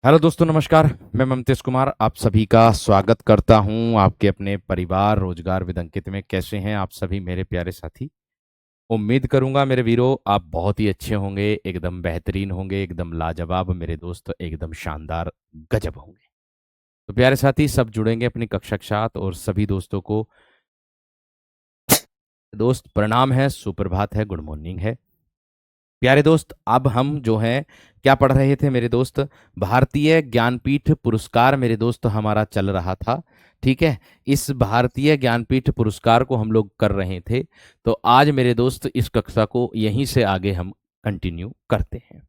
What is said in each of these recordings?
Hello दोस्तों, नमस्कार। मैं ममतेश कुमार आप सभी का स्वागत करता हूं आपके अपने परिवार रोजगार विद अंकित में। कैसे हैं आप सभी मेरे प्यारे साथी? उम्मीद करूंगा मेरे वीरों आप बहुत ही अच्छे होंगे, एकदम बेहतरीन होंगे, एकदम लाजवाब मेरे दोस्त, एकदम शानदार, गजब होंगे। तो प्यारे साथी सब जुड़ेंगे अपनी कक्षा के साथ और सभी दोस्तों को दोस्त प्रणाम है, सुप्रभात है, गुड मॉर्निंग है। प्यारे दोस्त, अब हम जो हैं क्या पढ़ रहे थे मेरे दोस्त? भारतीय ज्ञानपीठ पुरस्कार मेरे दोस्त हमारा चल रहा था। ठीक है। इस भारतीय ज्ञानपीठ पुरस्कार को हम लोग कर रहे थे। तो आज मेरे दोस्त इस कक्षा को यहीं से आगे हम कंटिन्यू करते हैं।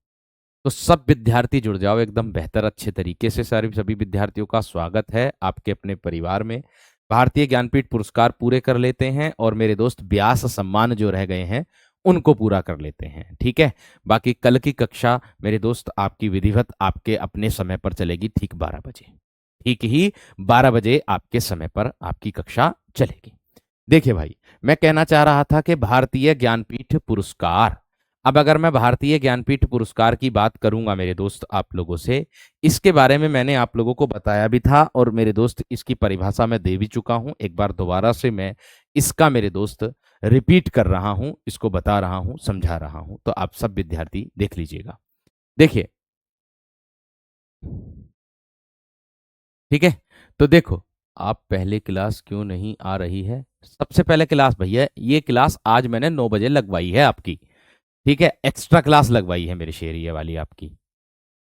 तो सब विद्यार्थी जुड़ जाओ एकदम बेहतर अच्छे तरीके से। सारे सभी विद्यार्थियों का स्वागत है आपके अपने परिवार में। भारतीय ज्ञानपीठ पुरस्कार पूरे कर लेते हैं और मेरे दोस्त व्यास सम्मान जो रह गए हैं उनको पूरा कर लेते हैं। ठीक है। बाकी कल की कक्षा मेरे दोस्त आपकी विधिवत आपके अपने समय पर चलेगी, ठीक 12 बजे। ठीक ही 12 बजे आपके समय पर आपकी कक्षा चलेगी। देखिए भाई, मैं कहना चाह रहा था कि भारतीय ज्ञानपीठ पुरस्कार, अब अगर मैं भारतीय ज्ञानपीठ पुरस्कार की बात करूंगा मेरे दोस्त आप लोगों से, इसके बारे में मैंने आप लोगों को बताया भी था और मेरे दोस्त इसकी परिभाषा मैं दे भी चुका हूं। एक बार दोबारा से मैं इसका मेरे दोस्त रिपीट कर रहा हूं, इसको बता रहा हूं, समझा रहा हूं, तो आप सब विद्यार्थी देख लीजिएगा। देखिए, ठीक है। तो देखो, आप पहले क्लास क्यों नहीं आ रही है? सबसे पहले क्लास भैया, ये क्लास आज मैंने 9 बजे लगवाई है आपकी। ठीक है, एक्स्ट्रा क्लास लगवाई है मेरे शेर, ये वाली आपकी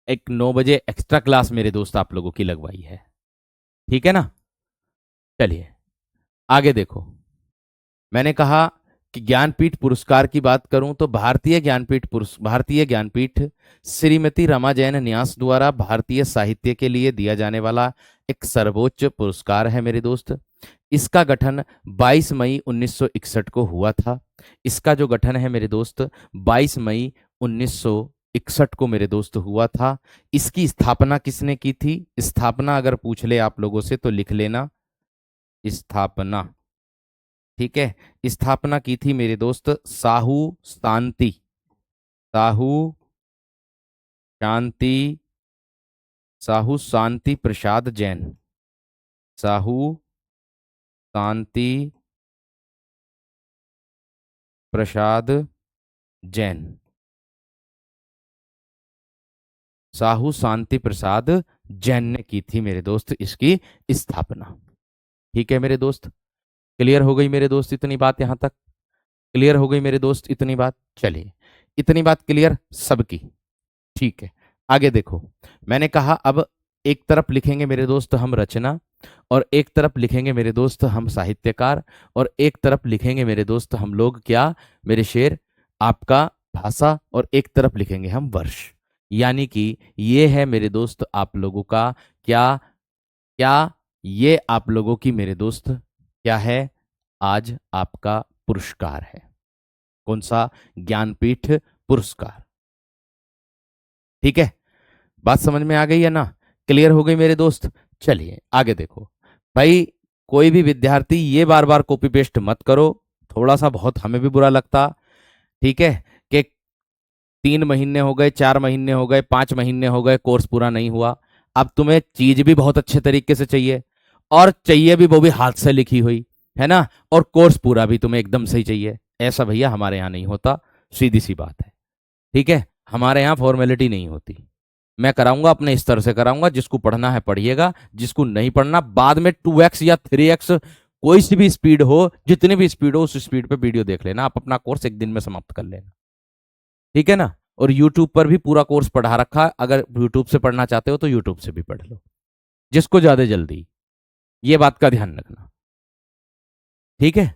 एक 9 बजे एक्स्ट्रा क्लास मेरे दोस्त आप लोगों की लगवाई है। ठीक है ना? चलिए आगे देखो। मैंने कहा कि ज्ञानपीठ पुरस्कार की बात करूं तो भारतीय ज्ञानपीठ श्रीमती रमा जैन न्यास द्वारा भारतीय साहित्य के लिए दिया जाने वाला एक सर्वोच्च पुरस्कार है मेरे दोस्त। इसका गठन 22 मई 1961 को हुआ था। इसका जो गठन है मेरे दोस्त 22 मई 1961 को मेरे दोस्त हुआ था। इसकी स्थापना किसने की थी? स्थापना अगर पूछ ले आप लोगों से तो लिख लेना, स्थापना। ठीक है। स्थापना की थी मेरे दोस्त साहू शांति साहू शांति प्रसाद जैन। साहू शांति प्रसाद जैन। साहू शांति प्रसाद जैन ने की थी मेरे दोस्त इसकी स्थापना। ठीक है मेरे दोस्त, क्लियर हो गई मेरे दोस्त इतनी बात? यहां तक क्लियर हो गई मेरे दोस्त इतनी बात? चलिए, इतनी बात क्लियर सबकी? ठीक है। आगे देखो, मैंने कहा अब एक तरफ लिखेंगे मेरे दोस्त हम रचना, और एक तरफ लिखेंगे मेरे दोस्त हम साहित्यकार, और एक तरफ लिखेंगे मेरे दोस्त हम लोग क्या मेरे शेर आपका भाषा, और एक तरफ लिखेंगे हम वर्ष। यानी कि ये है मेरे दोस्त आप लोगों का क्या क्या ये आप लोगों की मेरे दोस्त क्या है? आज आपका पुरस्कार है। कौन सा? ज्ञानपीठ पुरस्कार। ठीक है, बात समझ में आ गई है ना? क्लियर हो गई मेरे दोस्त? चलिए आगे देखो भाई। कोई भी विद्यार्थी ये बार बार कॉपी पेस्ट मत करो, थोड़ा सा बहुत हमें भी बुरा लगता। ठीक है, कि 3 महीने हो गए, 4 महीने हो गए, 5 महीने हो गए, कोर्स पूरा नहीं हुआ। अब तुम्हें चीज भी बहुत अच्छे तरीके से चाहिए, और चाहिए भी वो भी हाथ से लिखी हुई, है ना? और कोर्स पूरा भी तुम्हें एकदम सही चाहिए। ऐसा भैया हमारे यहाँ नहीं होता, सीधी सी बात है। ठीक है, हमारे यहाँ फॉर्मेलिटी नहीं होती। मैं कराऊंगा अपने स्तर से कराऊंगा, जिसको पढ़ना है पढ़िएगा, जिसको नहीं पढ़ना बाद में 2x या 3x कोई सी भी स्पीड हो, जितनी भी स्पीड हो उस स्पीड पे वीडियो देख लेना, आप अपना कोर्स एक दिन में समाप्त कर लेना। ठीक है ना? और यूट्यूब पर भी पूरा कोर्स पढ़ा रखा है, अगर यूट्यूब से पढ़ना चाहते हो तो यूट्यूब से भी पढ़ लो, जिसको ज्यादा जल्दी। ये बात का ध्यान रखना। ठीक है,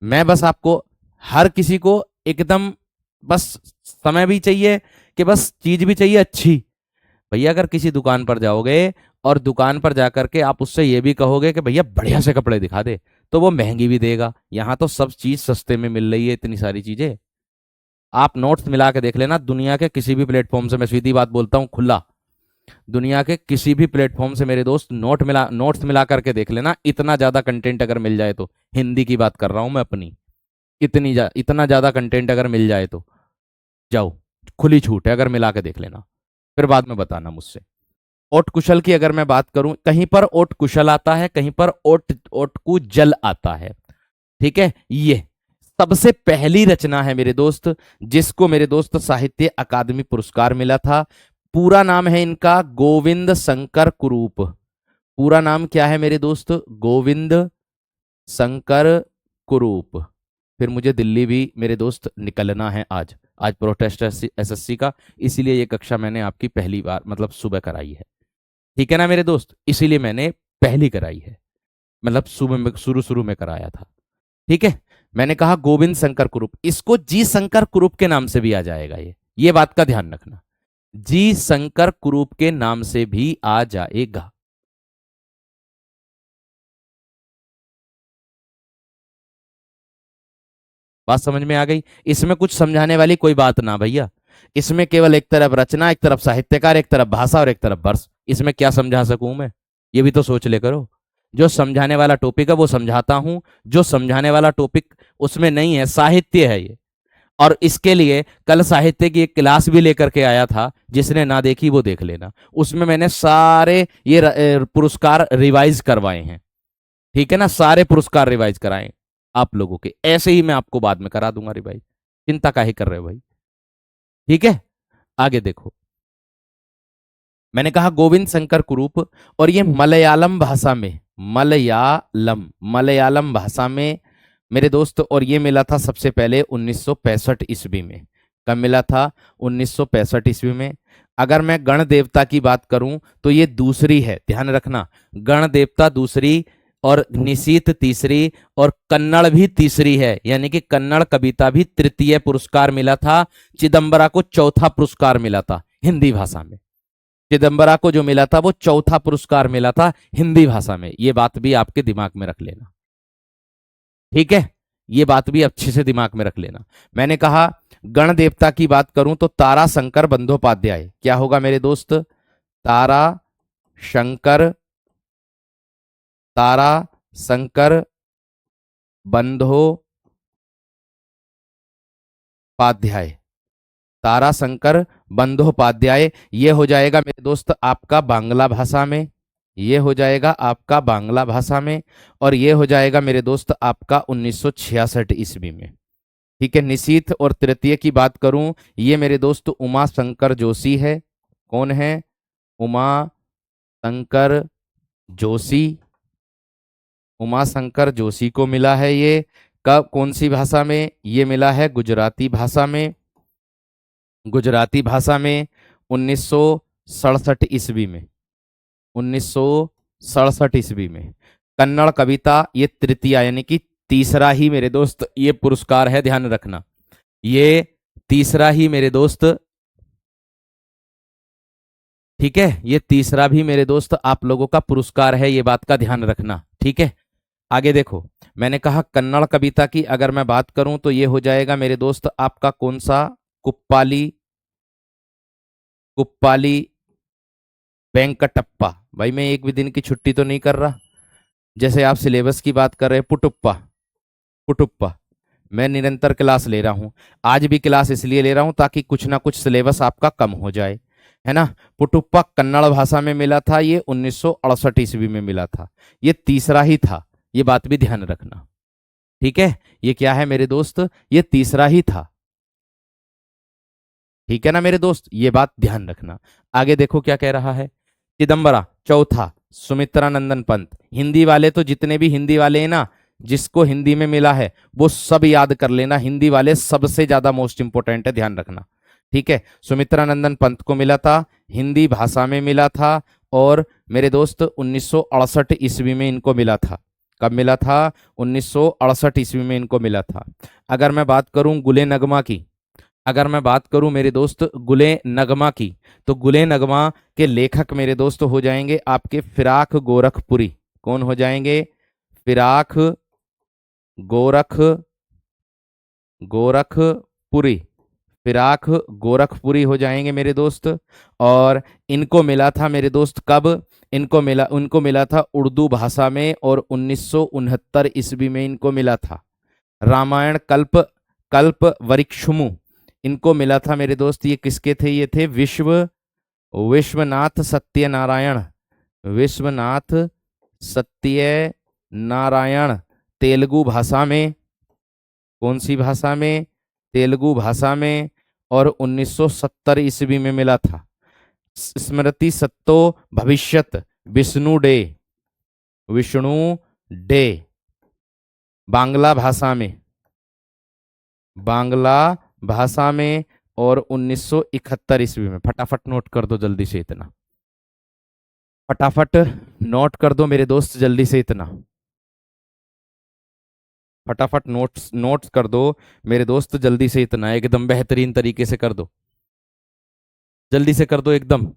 मैं बस आपको हर किसी को एकदम बस समय भी चाहिए कि बस चीज भी चाहिए अच्छी। भैया अगर किसी दुकान पर जाओगे और दुकान पर जाकर के आप उससे ये भी कहोगे कि भैया बढ़िया से कपड़े दिखा दे, तो वो महंगी भी देगा। यहाँ तो सब चीज सस्ते में मिल रही है, इतनी सारी चीजें। आप नोट्स मिला के देख लेना, दुनिया के किसी भी प्लेटफॉर्म से, मैं सीधी बात बोलता हूँ खुला, दुनिया के किसी भी प्लेटफॉर्म से मेरे दोस्त नोट्स मिला करके देख लेना। इतना ज्यादा कंटेंट अगर मिल जाए तो, हिंदी की बात कर रहा हूं मैं अपनी, इतना ज्यादा कंटेंट अगर मिल जाए तो जाओ, खुली छूट है, अगर मिला के देख लेना, फिर बाद में बताना मुझसे। ओट कुशल की अगर मैं बात करूं, कहीं पर ओट कुशल आता है, कहीं पर ओट ओट कु जल आता है। ठीक है, ये सबसे पहली रचना है मेरे दोस्त जिसको मेरे दोस्त साहित्य अकादमी पुरस्कार मिला था। पूरा नाम है इनका गोविंद शंकर कुरूप। पूरा नाम क्या है मेरे दोस्त? गोविंद शंकर कुरूप। फिर मुझे दिल्ली भी मेरे दोस्त निकलना है आज, आज प्रोटेस्ट एसएससी का, इसीलिए ये कक्षा मैंने आपकी पहली बार मतलब सुबह कराई है। ठीक है ना मेरे दोस्त, इसीलिए मैंने पहली कराई है, मतलब सुबह में शुरू शुरू में कराया था। ठीक है, मैंने कहा गोविंद शंकर कुरूप, इसको जी शंकर कुरूप के नाम से भी आ जाएगा, ये बात का ध्यान रखना, जी शंकर कुरूप के नाम से भी आ जाएगा। बात समझ में आ गई? इसमें कुछ समझाने वाली कोई बात ना भैया, इसमें केवल एक तरफ रचना, एक तरफ साहित्यकार, एक तरफ भाषा और एक तरफ वर्ष, इसमें क्या समझा सकूं मैं? ये भी तो सोच ले करो। जो समझाने वाला टॉपिक है वो समझाता हूं, जो समझाने वाला टॉपिक उसमें नहीं है, साहित्य है ये। और इसके लिए कल साहित्य की एक क्लास भी लेकर के आया था, जिसने ना देखी वो देख लेना, उसमें मैंने सारे ये पुरस्कार रिवाइज करवाए हैं। ठीक है ना, सारे पुरस्कार रिवाइज कराए आप लोगों के, ऐसे ही मैं आपको बाद में करा दूंगा रिवाइज, चिंता काहे कर रहे हो भाई। ठीक है, आगे देखो, मैंने कहा गोविंद शंकर कुरूप, और ये मलयालम भाषा में, मलयालम मलयालम भाषा में मेरे दोस्त, और ये मिला था सबसे पहले 1965 ईस्वी में। कब मिला था? 1965 ईस्वी में। अगर मैं गण देवता की बात करूं तो ये दूसरी है, ध्यान रखना, गण देवता दूसरी और निशीथ तीसरी और कन्नड़ भी तीसरी है, यानी कि कन्नड़ कविता भी तृतीय पुरस्कार मिला था। चिदम्बरा को चौथा पुरस्कार मिला था हिंदी भाषा में, चिदम्बरा को जो मिला था वो चौथा पुरस्कार मिला था हिंदी भाषा में, ये बात भी आपके दिमाग में रख लेना। ठीक है, ये बात भी अच्छे से दिमाग में रख लेना। मैंने कहा गण देवता की बात करूं तो तारा शंकर बंदोपाध्याय, क्या होगा मेरे दोस्त? तारा शंकर, तारा शंकर बंदोपाध्याय, तारा शंकर बंदोपाध्याय, ये हो जाएगा मेरे दोस्त आपका बांग्ला भाषा में, ये हो जाएगा आपका बांग्ला भाषा में, और ये हो जाएगा मेरे दोस्त आपका 1966 ईस्वी में। ठीक है, निशीथ और तृतीय की बात करूं, ये मेरे दोस्त उमा शंकर जोशी है। कौन है? उमा शंकर जोशी, उमा शंकर जोशी को मिला है ये। कब, कौन सी भाषा में? ये मिला है गुजराती भाषा में, गुजराती भाषा में 1967 ईस्वी में, 1967 ईस्वी में। कन्नड़ कविता ये तृतीय, यानी कि तीसरा ही मेरे दोस्त ये पुरस्कार है, ध्यान रखना, ये तीसरा ही मेरे दोस्त। ठीक है, ये तीसरा भी मेरे दोस्त आप लोगों का पुरस्कार है, ये बात का ध्यान रखना। ठीक है, आगे देखो, मैंने कहा कन्नड़ कविता की अगर मैं बात करूं तो ये हो जाएगा मेरे दोस्त आपका कौन सा? कुप्पाली, कुप्पाली वेंकटप्पा। भाई मैं एक भी दिन की छुट्टी तो नहीं कर रहा, जैसे आप सिलेबस की बात कर रहे हैं, पुटुप्पा, पुटुप्पा, मैं निरंतर क्लास ले रहा हूं। आज भी क्लास इसलिए ले रहा हूं ताकि कुछ ना कुछ सिलेबस आपका कम हो जाए, है ना। पुटुप्पा कन्नड़ भाषा में मिला था, ये 1968 ईस्वी में मिला था, ये तीसरा ही था, ये बात भी ध्यान रखना। ठीक है, ये क्या है मेरे दोस्त? ये तीसरा ही था। ठीक है ना मेरे दोस्त, ये बात ध्यान रखना। आगे देखो क्या कह रहा है, चिदम्बरा चौथा, सुमित्रा नंदन पंत। हिंदी वाले तो जितने भी हिंदी वाले हैं ना, जिसको हिंदी में मिला है वो सब याद कर लेना, हिंदी वाले सबसे ज्यादा मोस्ट इंपोर्टेंट है, ध्यान रखना। ठीक है, सुमित्रा नंदन पंत को मिला था, हिंदी भाषा में मिला था, और मेरे दोस्त 1968 ईस्वी में इनको मिला था। कब मिला था? 1968 ईस्वी में इनको मिला था। अगर मैं बात करूं गुले नगमा की, अगर मैं बात करूं मेरे दोस्त गुले नगमा की, तो गुले नगमा के लेखक मेरे दोस्त हो जाएंगे आपके फिराक गोरखपुरी। कौन हो जाएंगे? फिराक गोरख गोरखपुरी, फिराक गोरखपुरी हो जाएंगे मेरे दोस्त। और इनको मिला था मेरे दोस्त कब? उनको मिला था उर्दू भाषा में, और 1969 ईस्वी में इनको मिला था। रामायण कल्प, कल्प वृक्षुमु, इनको मिला था मेरे दोस्त, ये किसके थे? ये थे विश्व विश्वनाथ सत्यनारायण, विश्वनाथ सत्यनारायण तेलुगु भाषा में, कौन सी भाषा में? तेलुगु भाषा में, और 1970 ईस्वी में मिला था। स्मृति सत्तो भविष्यत विष्णु डे, विष्णु डे बांग्ला भाषा में, बांग्ला भाषा में, और 1971 ईस्वी में। फटाफट नोट कर दो जल्दी से इतना, फटाफट नोट कर दो मेरे दोस्त जल्दी से इतना, फटाफट नोट्स नोट्स कर दो मेरे दोस्त जल्दी से इतना, एकदम बेहतरीन तरीके से कर दो, जल्दी से कर दो एकदम।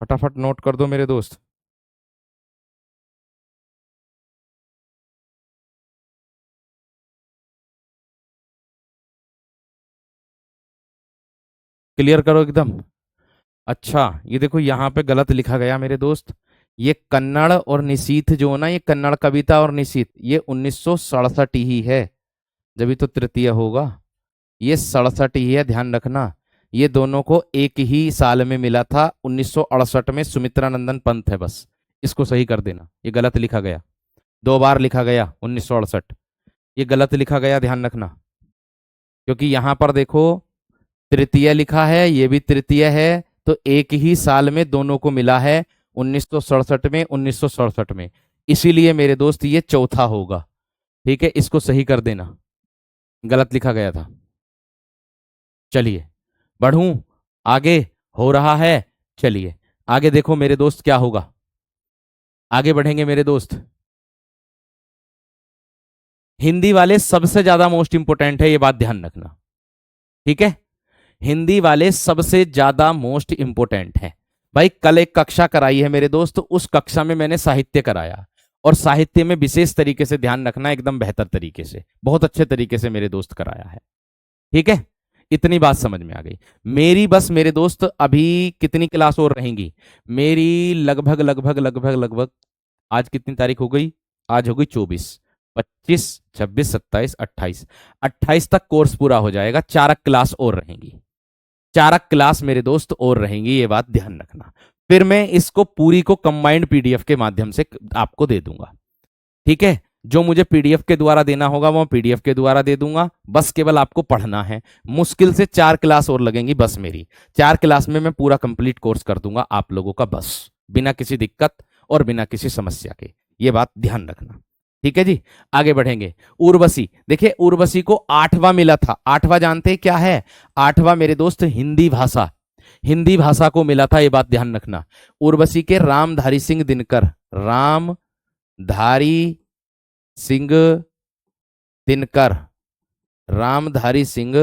फटाफट नोट कर दो मेरे दोस्त। क्लियर करो एकदम। अच्छा ये देखो यहाँ पे गलत लिखा गया मेरे दोस्त, ये कन्नड़ और निशीथ जो ना, ये कन्नड़ कविता और निशीथ ये 1967 ही है, जब तो तृतीय होगा। ये 67 ही है, ध्यान रखना। ये दोनों को एक ही साल में मिला था, 1968 में। सुमित्रा नंदन पंत है, बस इसको सही कर देना। ये गलत लिखा गया, 2 बार लिखा गया 1968, ये गलत लिखा गया, ध्यान रखना। क्योंकि यहां पर देखो तृतीय लिखा है, ये भी तृतीय है, तो एक ही साल में दोनों को मिला है, 1967 में, 1967 में। इसीलिए मेरे दोस्त ये चौथा होगा, ठीक है, इसको सही कर देना, गलत लिखा गया था। चलिए बढ़ूं आगे, हो रहा है। चलिए आगे देखो मेरे दोस्त क्या होगा, आगे बढ़ेंगे मेरे दोस्त। हिंदी वाले सबसे ज्यादा मोस्ट इंपोर्टेंट है, ये बात ध्यान रखना, ठीक है। हिंदी वाले सबसे ज्यादा मोस्ट इंपोर्टेंट है भाई। कल एक कक्षा कराई है मेरे दोस्त, उस कक्षा में मैंने साहित्य कराया, और साहित्य में विशेष तरीके से ध्यान रखना, एकदम बेहतर तरीके से, बहुत अच्छे तरीके से मेरे दोस्त कराया है, ठीक है। इतनी बात समझ में आ गई मेरी। बस मेरे दोस्त अभी कितनी क्लास और रहेंगी मेरी? लगभग लगभग लगभग लगभग, आज कितनी तारीख हो गई? आज हो गई 24, 25, 26, 27, 28, 28 तक कोर्स पूरा हो जाएगा। 4 क्लास और रहेंगी, 4 क्लास मेरे दोस्त और रहेंगी, ये बात ध्यान रखना। फिर मैं इसको पूरी को कंबाइंड पीडीएफ के माध्यम से आपको दे दूंगा, ठीक है। जो मुझे पीडीएफ के द्वारा देना होगा वो पीडीएफ के द्वारा दे दूंगा, बस केवल आपको पढ़ना है। मुश्किल से 4 क्लास और लगेंगी बस मेरी, 4 क्लास में मैं पूरा कंप्लीट कोर्स कर दूंगा आप लोगों का, बस बिना किसी दिक्कत और बिना किसी समस्या के, ये बात ध्यान रखना, ठीक है जी। आगे बढ़ेंगे। उर्वशी, देखिए उर्वशी को 8वां मिला था। 8वां जानते हैं क्या है? 8वां मेरे दोस्त हिंदी भाषा, हिंदी भाषा को मिला था, ये बात ध्यान रखना। उर्वशी के रामधारी सिंह दिनकर, रामधारी सिंह दिनकर, रामधारी सिंह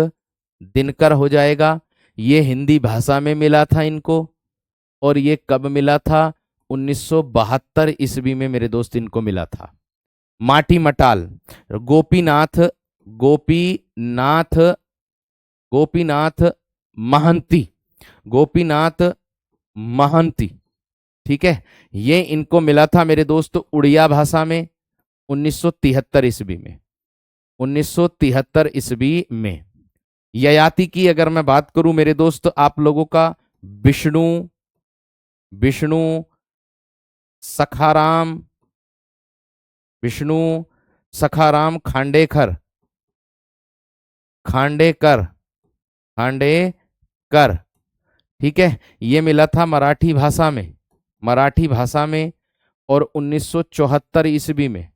दिनकर हो जाएगा। ये हिंदी भाषा में मिला था इनको, और ये कब मिला था? 1972 ईस्वी में मेरे दोस्त इनको मिला था। माटी मटाल, गोपीनाथ, गोपीनाथ, गोपीनाथ महंती, गोपीनाथ महंती, ठीक है। ये इनको मिला था मेरे दोस्त उड़िया भाषा में 1973 ईस्वी में, 1973 ईस्वी में। ययाति की अगर मैं बात करूं मेरे दोस्त आप लोगों का, विष्णु, विष्णु सखाराम, विष्णु सखाराम खांडेकर, खांडेकर, खांडेकर, ठीक है। ये मिला था मराठी भाषा में, मराठी भाषा में, और 1974 ईस्वी में,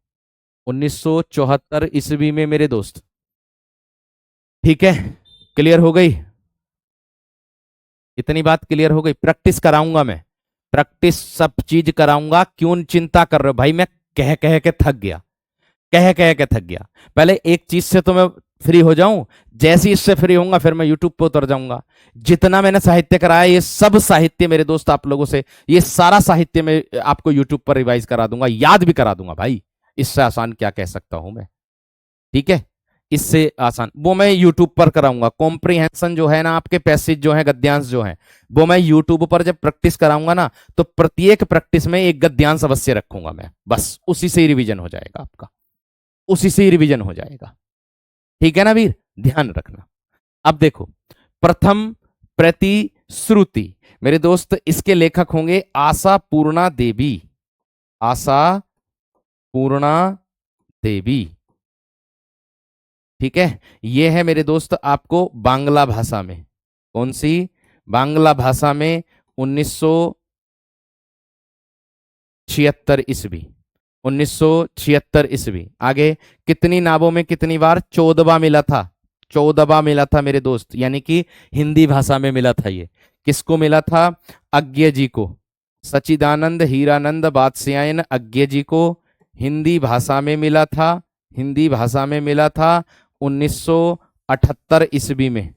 1974 ईस्वी में मेरे दोस्त, ठीक है। क्लियर हो गई? इतनी बात क्लियर हो गई? प्रैक्टिस कराऊंगा मैं, प्रैक्टिस सब चीज कराऊंगा, क्यों चिंता कर रहे हो भाई? मैं कह कह के थक गया, कह कह के थक गया। पहले एक चीज से तो मैं फ्री हो जाऊं, जैसे इससे फ्री होऊंगा फिर मैं यूट्यूब पे उतर जाऊंगा। जितना मैंने साहित्य कराया ये सब साहित्य मेरे दोस्त आप लोगों से, ये सारा साहित्य में आपको यूट्यूब पर रिवाइज करा दूंगा, याद भी करा दूंगा भाई। इससे आसान क्या कह सकता हूं मैं, ठीक है। इससे आसान वो मैं यूट्यूब पर कराऊंगा। कॉम्प्रिहेंशन जो है ना, आपके पैसेज जो है, गद्यांश जो है, वो मैं यूट्यूब पर जब प्रैक्टिस कराऊंगा ना, तो प्रत्येक प्रैक्टिस में एक गद्यांश अवश्य रखूंगा मैं, बस उसी से ही रिवीजन हो जाएगा आपका, उसी से ही रिवीजन हो जाएगा। ठीक है ना वीर, ध्यान रखना। अब देखो, प्रथम प्रतिश्रुति मेरे दोस्त, इसके लेखक होंगे आशा पूर्णा देवी, आशा पूर्णा देवी। ठीक है, ये है मेरे दोस्त आपको बांग्ला भाषा में, कौन सी, बांग्ला भाषा में 1976 ईस्वी, 1976 ईस्वी। आगे कितनी नावों में कितनी बार, 14वां मिला था, 14वां मिला था मेरे दोस्त, यानी कि हिंदी भाषा में मिला था। ये किसको मिला था, अज्ञे जी को, सच्चिदानंद हीरानंद बादशायन अज्ञे जी को हिंदी भाषा में मिला था, हिंदी भाषा में मिला था 1978 ईस्वी में,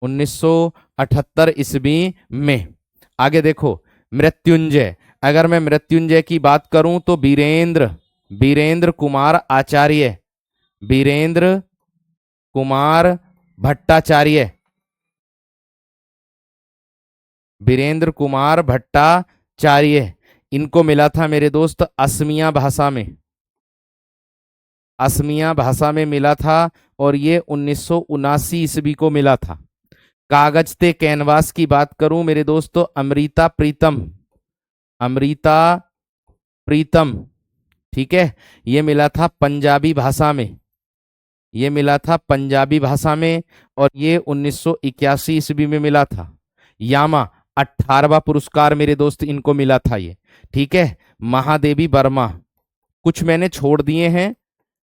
1978 ईस्वी में। आगे देखो, मृत्युंजय, अगर मैं मृत्युंजय की बात करूं तो वीरेंद्र, वीरेंद्र कुमार आचार्य, वीरेंद्र कुमार भट्टाचार्य, वीरेंद्र कुमार भट्टाचार्य, इनको मिला था मेरे दोस्त असमिया भाषा में, असमिया भाषा में मिला था, और ये 1979 ईस्वी को मिला था। कागज ते कैनवास की बात करूं मेरे दोस्तों, अमृता प्रीतम, अमृता प्रीतम, ठीक है, ये मिला था पंजाबी भाषा में, ये मिला था पंजाबी भाषा में, और ये 1981 ईस्वी में मिला था। यामा 18वां पुरस्कार मेरे दोस्त इनको मिला था ये। ठीक है, महादेवी वर्मा, कुछ मैंने छोड़ दिए हैं,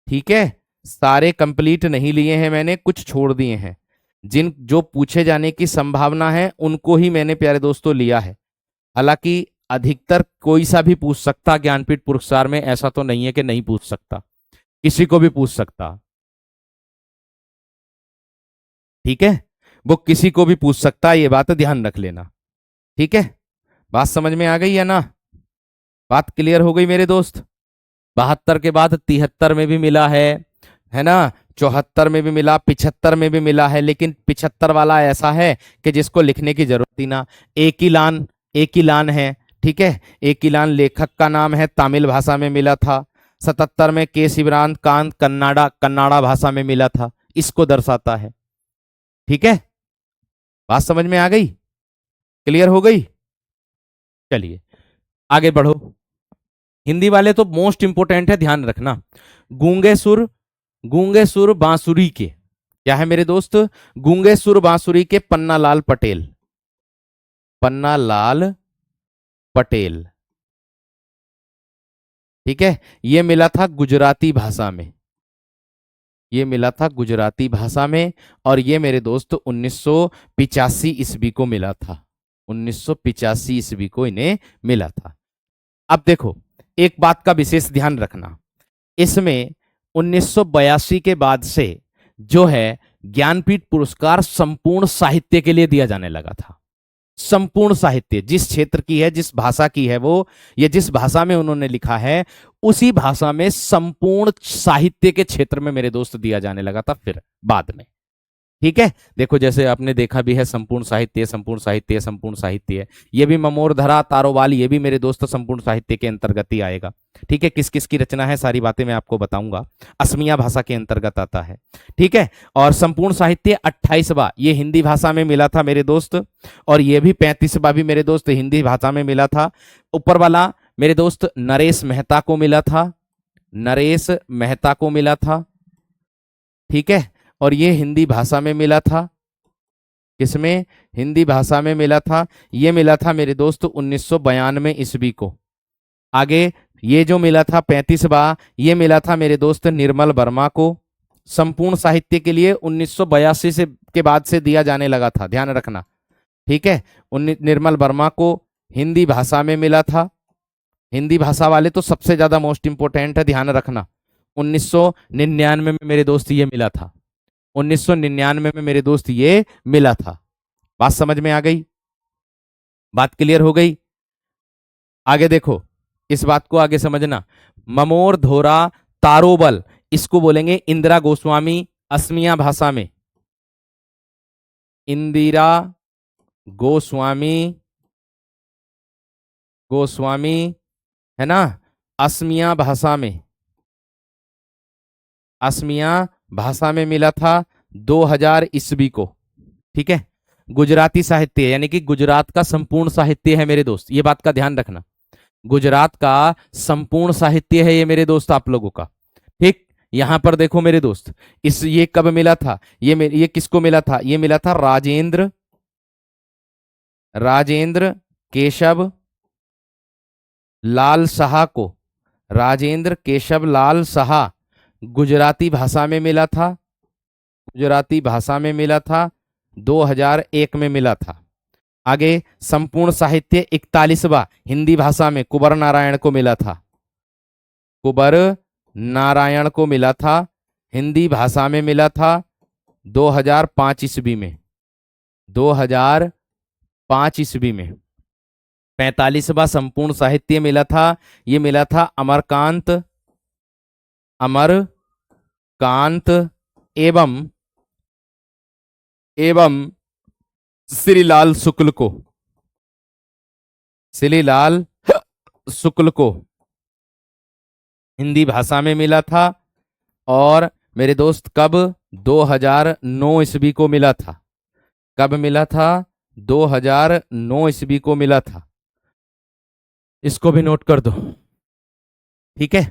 ठीक है, सारे कंप्लीट नहीं लिए हैं मैंने, कुछ छोड़ दिए हैं, जिन जो पूछे जाने की संभावना है उनको ही मैंने प्यारे दोस्तों लिया है। हालांकि अधिकतर कोई सा भी पूछ सकता ज्ञानपीठ पुरस्कार में, ऐसा तो नहीं है कि नहीं पूछ सकता, किसी को भी पूछ सकता। ठीक है, वो किसी को भी पूछ सकता है, ये बात ध्यान रख लेना। ठीक है, बात समझ में आ गई है ना, बात क्लियर हो गई मेरे दोस्त। 72 के बाद 73 में भी मिला है ना, 74 में भी मिला, 75 में भी मिला है, लेकिन 75 वाला ऐसा है कि जिसको लिखने की जरूरत ही ना, एक ही लान, एक ही लान है। ठीक है, एक ही लान लेखक का नाम है, तमिल भाषा में मिला था। 77 में के शिवराम कांत, कन्नाडा भाषा में मिला था, इसको दर्शाता है। ठीक है, बात समझ में आ गई, क्लियर हो गई। चलिए आगे बढ़ो। हिंदी वाले तो मोस्ट इंपोर्टेंट है, ध्यान रखना। गूंगे सुर, गूंगे सुर बांसुरी के, क्या है मेरे दोस्त, गूंगे सुर बांसुरी के पन्नालाल पटेल, पन्नालाल पटेल। ठीक है, ये मिला था गुजराती भाषा में, ये मिला था गुजराती भाषा में, और ये मेरे दोस्त 1985 ईस्वी को मिला था, 1985 ईस्वी को इन्हें मिला था। अब देखो, एक बात का विशेष ध्यान रखना, इसमें 1982 के बाद से जो है ज्ञानपीठ पुरस्कार संपूर्ण साहित्य के लिए दिया जाने लगा था। संपूर्ण साहित्य, जिस क्षेत्र की है, जिस भाषा की है वो, या जिस भाषा में उन्होंने लिखा है, उसी भाषा में संपूर्ण साहित्य के क्षेत्र में मेरे दोस्त दिया जाने लगा था फिर बाद में। ठीक है, देखो जैसे आपने देखा भी है, संपूर्ण साहित्य, संपूर्ण साहित्य, संपूर्ण साहित्य, ये भी ममोरधरा तारोवाल, ये भी मेरे दोस्त संपूर्ण साहित्य के अंतर्गत ही आएगा। ठीक है, किस किस की रचना है सारी बातें मैं आपको बताऊंगा, असमिया भाषा के अंतर्गत आता है। ठीक है, और संपूर्ण साहित्य 28वां ये हिंदी भाषा में मिला था मेरे दोस्त, और ये भी 35वां भी मेरे दोस्त हिंदी भाषा में मिला था। ऊपर वाला मेरे दोस्त नरेश मेहता को मिला था, नरेश मेहता को मिला था। ठीक है, और ये हिंदी भाषा में मिला था, किसमें, हिंदी भाषा में मिला था, ये मिला था मेरे दोस्त 1992 ईस्वी को। आगे ये जो मिला था 35वां, ये मिला था मेरे दोस्त निर्मल वर्मा को। संपूर्ण साहित्य के लिए 1982 से के बाद से दिया जाने लगा था, ध्यान रखना। ठीक है, निर्मल वर्मा को हिंदी भाषा में मिला था। हिंदी भाषा वाले तो सबसे ज्यादा मोस्ट इंपोर्टेंट है, ध्यान रखना। 1999 में मेरे दोस्त ये मिला था, 1999 में मेरे दोस्त ये मिला था। बात समझ में आ गई, बात क्लियर हो गई। आगे देखो, इस बात को आगे समझना। ममोर धोरा तारोबल, इसको बोलेंगे इंदिरा गोस्वामी असमिया भाषा में, इंदिरा गोस्वामी, गोस्वामी है ना, असमिया भाषा में, असमिया भाषा में मिला था 2000 ईस्वी को। ठीक है, गुजराती साहित्य यानी कि गुजरात का संपूर्ण साहित्य है मेरे दोस्त, ये बात का ध्यान रखना, गुजरात का संपूर्ण साहित्य है ये मेरे दोस्त आप लोगों का। ठीक, यहां पर देखो मेरे दोस्त, इस ये कब मिला था, ये किसको मिला था, ये मिला था राजेंद्र, राजेंद्र केशव लाल शाह को, राजेंद्र केशव लाल शाह, गुजराती भाषा में मिला था, गुजराती भाषा में मिला था, 2001 में मिला था। आगे संपूर्ण साहित्य 41वां हिंदी भाषा में कुंवर नारायण को मिला था, कुंवर नारायण को मिला था, हिंदी भाषा में मिला था 2005 ईस्वी में, 2005 ईस्वी में। 45वां संपूर्ण साहित्य मिला था, ये मिला था अमरकांत, अमरकांत एवं श्रीलाल शुक्ल को, श्रीलाल शुक्ल को हिंदी भाषा में मिला था। और मेरे दोस्त कब, 2009 ईस्वी को मिला था, कब मिला था, 2009 ईस्वी को मिला था, इसको भी नोट कर दो। ठीक है,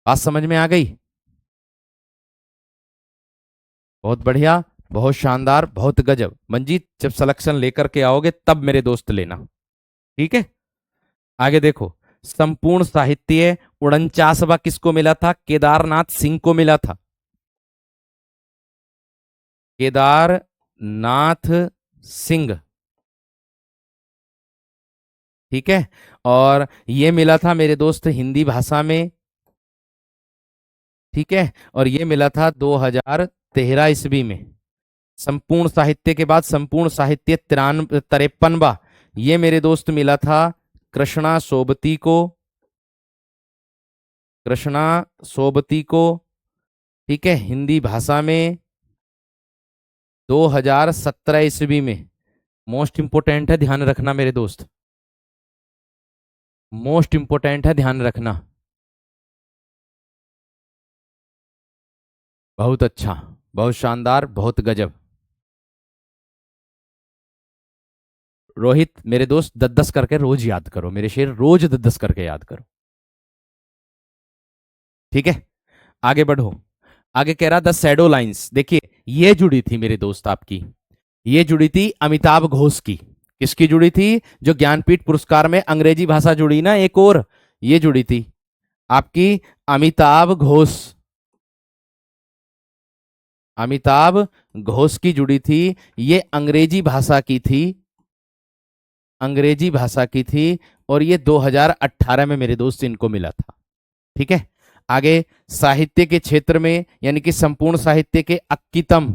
बात समझ में आ गई, बहुत बढ़िया, बहुत शानदार, बहुत गजब। मंजीत जब सिलेक्शन लेकर के आओगे तब मेरे दोस्त लेना, ठीक है। आगे देखो, संपूर्ण साहित्य 49वां किसको मिला था, केदारनाथ सिंह को मिला था, केदारनाथ सिंह, ठीक है। और ये मिला था मेरे दोस्त हिंदी भाषा में, ठीक है, और ये मिला था 2013 ईस्वी में। संपूर्ण साहित्य के बाद संपूर्ण साहित्य 53वां, ये मेरे दोस्त मिला था कृष्णा सोबती को, कृष्णा सोबती को, ठीक है, हिंदी भाषा में 2017 ईस्वी में। मोस्ट इंपोर्टेंट है, ध्यान रखना मेरे दोस्त, मोस्ट इंपोर्टेंट है, ध्यान रखना। बहुत अच्छा, बहुत शानदार, बहुत गजब। रोहित मेरे दोस्त 10-10 करके रोज याद करो मेरे शेर, रोज 10-10 करके याद करो, ठीक है। आगे बढ़ो, आगे कह रहा द शैडो लाइंस, देखिए ये जुड़ी थी मेरे दोस्त आपकी, ये जुड़ी थी अमिताभ घोष की, किसकी जुड़ी थी, जो ज्ञानपीठ पुरस्कार में अंग्रेजी भाषा जुड़ी ना एक और, ये जुड़ी थी आपकी अमिताभ घोष, अमिताभ घोष की जुड़ी थी, ये अंग्रेजी भाषा की थी, अंग्रेजी भाषा की थी, और ये 2018 में मेरे दोस्त इनको मिला था, ठीक है। आगे साहित्य के क्षेत्र में यानी कि संपूर्ण साहित्य के अक्कीतम,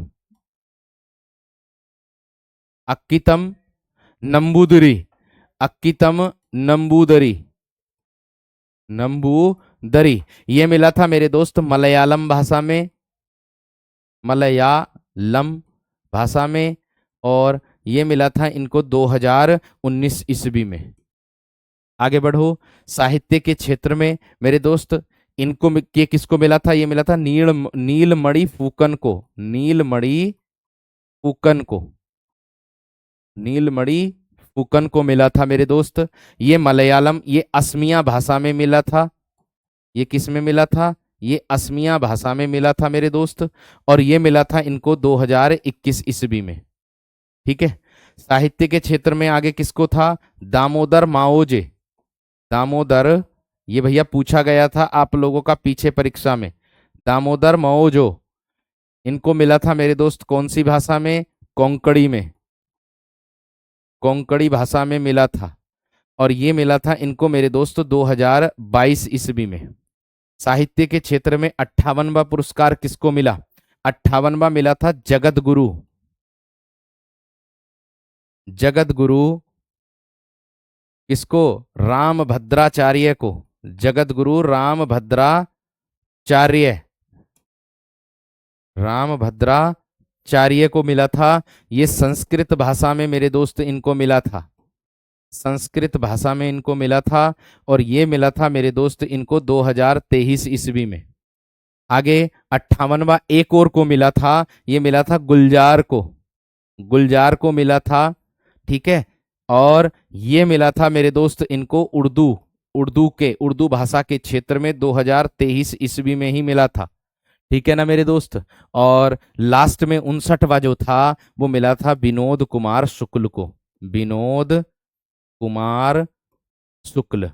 अक्कीतम नंबूदरी, अक्कीतम नंबूदरी, नंबूदरी, ये मिला था मेरे दोस्त मलयालम भाषा में, मलयालम भाषा में, और ये मिला था इनको 2019 ईस्वी में। आगे बढ़ो, साहित्य के क्षेत्र में मेरे दोस्त इनको ये किसको मिला था, ये मिला था नीलमणि फूकन को, नीलमणि फूकन को, नीलमणि फूकन को मिला था मेरे दोस्त। ये मलयालम, ये असमिया भाषा में मिला था, ये किस में मिला था, ये असमिया भाषा में मिला था मेरे दोस्त, और ये मिला था इनको 2021 ईस्वी में, ठीक है। साहित्य के क्षेत्र में आगे किसको था, दामोदर माओजे, दामोदर, ये भैया पूछा गया था आप लोगों का पीछे परीक्षा में, दामोदर माओजो, इनको मिला था मेरे दोस्त कौन सी भाषा में, कोंकणी में, कोंकणी भाषा में मिला था, और ये मिला था इनको मेरे दोस्त 2022 ईस्वी में। साहित्य के क्षेत्र में 58वां पुरस्कार किसको मिला, 58वां मिला था जगत गुरु, जगत गुरु किसको, राम भद्राचार्य को, जगत गुरु रामभद्राचार्य, रामभद्राचार्य को मिला था। ये संस्कृत भाषा में मेरे दोस्त इनको मिला था, संस्कृत भाषा में इनको मिला था। और ये मिला था मेरे दोस्त इनको 2023 ईस्वी में। आगे 58वां एक और को मिला था, ये मिला था गुलजार को, गुलजार को मिला था। ठीक है, और ये मिला था मेरे दोस्त इनको उर्दू भाषा के क्षेत्र में 2023 ईस्वी में ही मिला था। ठीक है ना मेरे दोस्त। और लास्ट में 59वां जो था वो मिला था विनोद कुमार शुक्ल को, विनोद कुमार शुक्ल,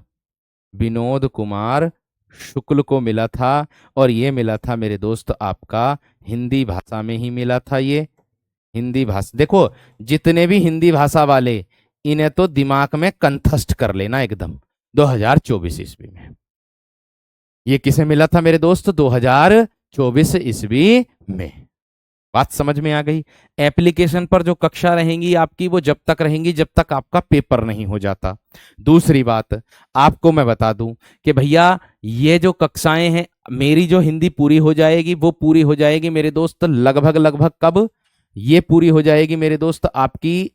विनोद कुमार शुक्ल को मिला था। और ये मिला था मेरे दोस्त आपका हिंदी भाषा में ही मिला था। ये हिंदी भाषा, देखो जितने भी हिंदी भाषा वाले इन्हें तो दिमाग में कंठस्थ कर लेना एकदम। 2024 ईस्वी में ये किसे मिला था मेरे दोस्त? 2024 ईस्वी में। बात समझ में आ गई? एप्लीकेशन पर जो कक्षा रहेंगी आपकी वो जब तक रहेंगी जब तक आपका पेपर नहीं हो जाता। दूसरी बात आपको मैं बता दूं कि भैया ये जो कक्षाएं हैं, मेरी जो हिंदी पूरी हो जाएगी वो पूरी हो जाएगी मेरे दोस्त लगभग लगभग कब? ये पूरी हो जाएगी मेरे दोस्त आपकी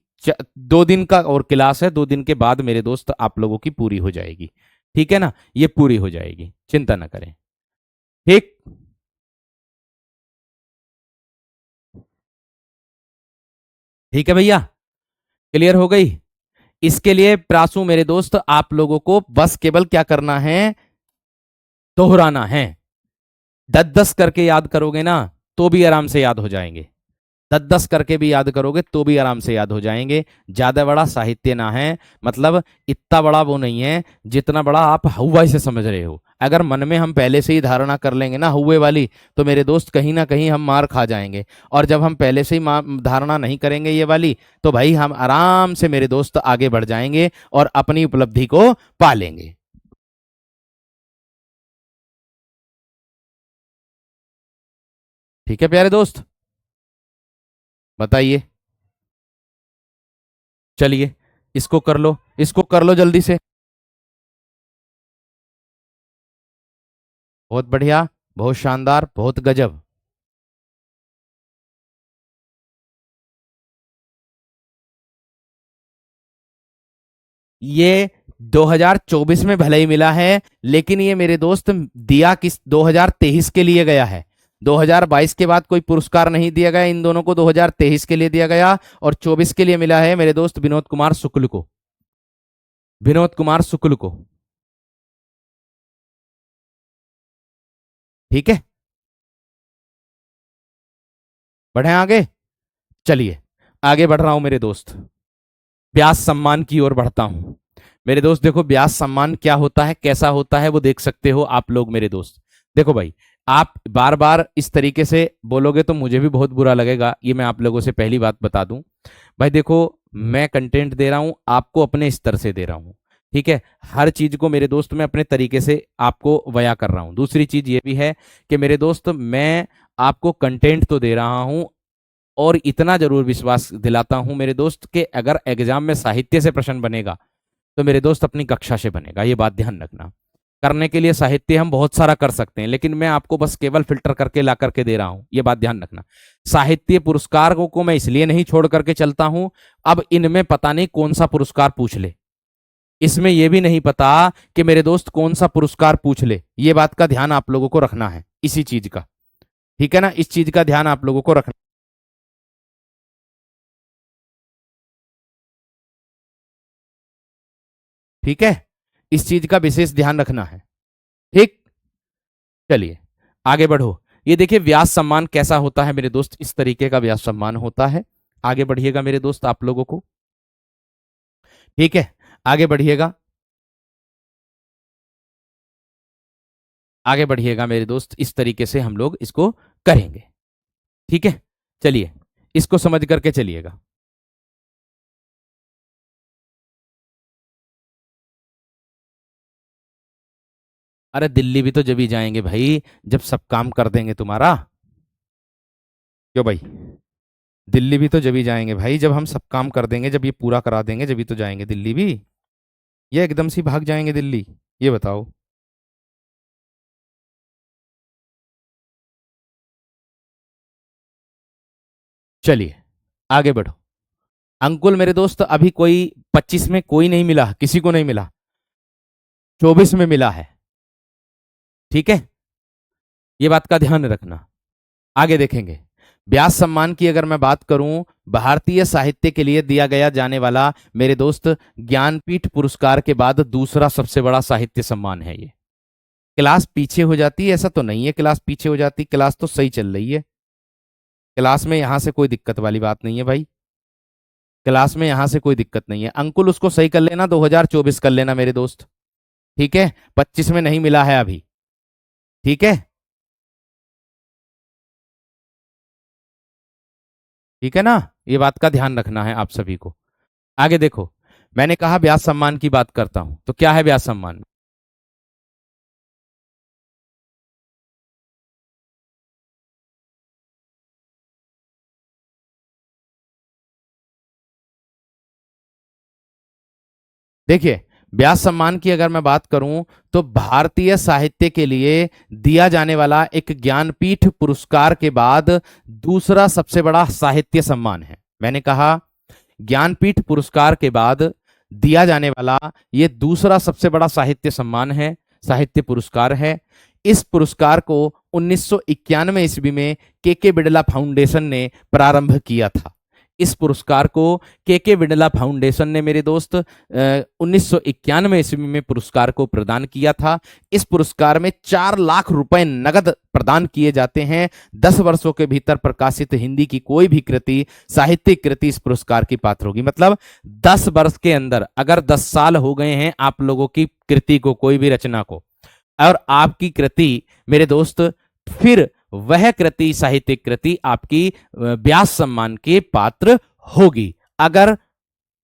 2 दिन का और क्लास है, 2 दिन के बाद मेरे दोस्त आप लोगों की पूरी हो जाएगी। ठीक है ना, ये पूरी हो जाएगी, चिंता ना करें। ठीक, ठीक है भैया, क्लियर हो गई? इसके लिए प्रासु मेरे दोस्त आप लोगों को बस केवल क्या करना है? दोहराना है। 10-10 करके याद करोगे ना तो भी आराम से याद हो जाएंगे, 10-10 करके भी याद करोगे तो भी आराम से याद हो जाएंगे। ज्यादा बड़ा साहित्य ना है, मतलब इतना बड़ा वो नहीं है जितना बड़ा आप हवा से समझ रहे हो। अगर मन में हम पहले से ही धारणा कर लेंगे ना हुए वाली, तो मेरे दोस्त कहीं ना कहीं हम मार खा जाएंगे। और जब हम पहले से ही धारणा नहीं करेंगे ये वाली, तो भाई हम आराम से मेरे दोस्त आगे बढ़ जाएंगे और अपनी उपलब्धि को पा लेंगे। ठीक है प्यारे दोस्त, बताइए। चलिए इसको कर लो, इसको कर लो जल्दी से। बहुत बढ़िया, बहुत शानदार, बहुत गजब। ये 2024 में भले ही मिला है, लेकिन ये मेरे दोस्त दिया किस 2023 के लिए गया है। 2022 के बाद कोई पुरस्कार नहीं दिया गया, इन दोनों को 2023 के लिए दिया गया। और 24 के लिए मिला है मेरे दोस्त विनोद कुमार शुक्ल को, विनोद कुमार शुक्ल को। ठीक है, बढ़े आगे। चलिए आगे बढ़ रहा हूं मेरे दोस्त, व्यास सम्मान की ओर बढ़ता हूं। मेरे दोस्त देखो व्यास सम्मान क्या होता है, कैसा होता है, वो देख सकते हो आप लोग मेरे दोस्त। देखो भाई, आप बार बार इस तरीके से बोलोगे तो मुझे भी बहुत बुरा लगेगा, ये मैं आप लोगों से पहली बात बता दूं। भाई देखो, मैं कंटेंट दे रहा हूं आपको अपने स्तर से दे रहा हूं। ठीक है, हर चीज को मेरे दोस्त मैं अपने तरीके से आपको बयां कर रहा हूं। दूसरी चीज ये भी है कि मेरे दोस्त मैं आपको कंटेंट तो दे रहा हूं, और इतना जरूर विश्वास दिलाता हूं मेरे दोस्त कि अगर एग्जाम में साहित्य से प्रश्न बनेगा तो मेरे दोस्त अपनी कक्षा से बनेगा। ये बात ध्यान रखना। करने के लिए साहित्य हम बहुत सारा कर सकते हैं, लेकिन मैं आपको बस केवल फिल्टर करके ला करके दे रहा हूं, ये बात ध्यान रखना। साहित्य पुरस्कार को मैं इसलिए नहीं छोड़ करके चलता हूं, अब इनमें पता नहीं कौन सा पुरस्कार पूछ ले, इसमें यह भी नहीं पता कि मेरे दोस्त कौन सा पुरस्कार पूछ ले। ये बात का ध्यान आप लोगों को रखना है, इसी चीज का। ठीक है ना, इस चीज का ध्यान आप लोगों को रखना। ठीक है, इस चीज का विशेष ध्यान रखना है। ठीक, चलिए आगे बढ़ो। ये देखिए व्यास सम्मान कैसा होता है मेरे दोस्त, इस तरीके का व्यास सम्मान होता है। आगे बढ़िएगा मेरे दोस्त आप लोगों को। ठीक है, आगे बढ़िएगा, आगे बढ़िएगा मेरे दोस्त, इस तरीके से हम लोग इसको करेंगे। ठीक है, चलिए इसको समझ करके चलिएगा। अरे दिल्ली भी तो जब ही जाएंगे भाई जब सब काम कर देंगे तुम्हारा। क्यों भाई, दिल्ली भी तो जब ही जाएंगे भाई जब हम सब काम कर देंगे, जब ये पूरा करा देंगे जब ही तो जाएंगे दिल्ली भी। ये एकदम से भाग जाएंगे दिल्ली? ये बताओ। चलिए आगे बढ़ो। अंकुल मेरे दोस्त अभी कोई 25 में कोई नहीं मिला, किसी को नहीं मिला, 24 में मिला है। ठीक है, ये बात का ध्यान रखना। आगे देखेंगे। व्यास सम्मान की अगर मैं बात करूं, भारतीय साहित्य के लिए दिया गया जाने वाला मेरे दोस्त ज्ञानपीठ पुरस्कार के बाद दूसरा सबसे बड़ा साहित्य सम्मान है ये। क्लास पीछे हो जाती है ऐसा तो नहीं है, क्लास पीछे हो जाती, क्लास तो सही चल रही है। क्लास में यहां से कोई दिक्कत वाली बात नहीं है भाई, क्लास में यहां से कोई दिक्कत नहीं है। अंकुल उसको सही कर लेना, 2024 कर लेना मेरे दोस्त। ठीक है, 25 में नहीं मिला है अभी। ठीक है, ठीक है ना, ये बात का ध्यान रखना है आप सभी को। आगे देखो, मैंने कहा व्यास सम्मान की बात करता हूं, तो क्या है व्यास सम्मान? देखिए, व्यास सम्मान की अगर मैं बात करूं तो भारतीय साहित्य के लिए दिया जाने वाला एक ज्ञानपीठ पुरस्कार के बाद दूसरा सबसे बड़ा साहित्य सम्मान है। मैंने कहा ज्ञानपीठ पुरस्कार के बाद दिया जाने वाला ये दूसरा सबसे बड़ा साहित्य सम्मान है, साहित्य पुरस्कार है। इस पुरस्कार को 1991 ईस्वी में के बिड़ला फाउंडेशन ने प्रारंभ किया था। इस पुरस्कार को के बिड़ला फाउंडेशन ने मेरे दोस्त 1991 ईस्वी में पुरस्कार को प्रदान किया था। इस पुरस्कार में 4 लाख रुपए नगद प्रदान किए जाते हैं। 10 वर्षों के भीतर प्रकाशित हिंदी की कोई भी कृति, साहित्यिक कृति इस पुरस्कार की पात्र होगी। मतलब 10 वर्ष के अंदर, अगर 10 साल हो गए हैं आप लोगों की कृति को, कोई भी रचना को, और आपकी कृति मेरे दोस्त, फिर वह कृति, साहित्यिक कृति आपकी व्यास सम्मान के पात्र होगी, अगर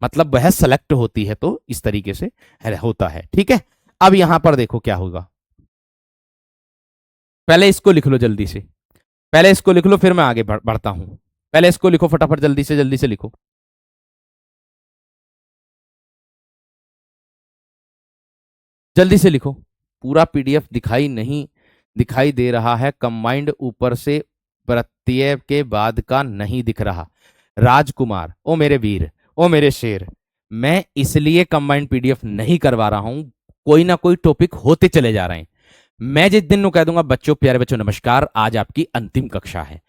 मतलब वह सेलेक्ट होती है तो इस तरीके से होता है। ठीक है, अब यहां पर देखो क्या होगा। पहले इसको लिख लो जल्दी से, पहले इसको लिख लो, फिर मैं आगे बढ़ता हूं। पहले इसको लिखो फटाफट, जल्दी से लिखो, जल्दी से लिखो। पूरा पीडीएफ दिखाई नहीं, दिखाई दे रहा है, कंबाइंड ऊपर से प्रत्यय के बाद का नहीं दिख रहा। राजकुमार, ओ मेरे वीर, ओ मेरे शेर, मैं इसलिए कंबाइंड पीडीएफ नहीं करवा रहा हूं, कोई ना कोई टॉपिक होते चले जा रहे हैं। मैं जिस दिन कह दूंगा बच्चों, प्यारे बच्चों नमस्कार, आज आपकी अंतिम कक्षा है,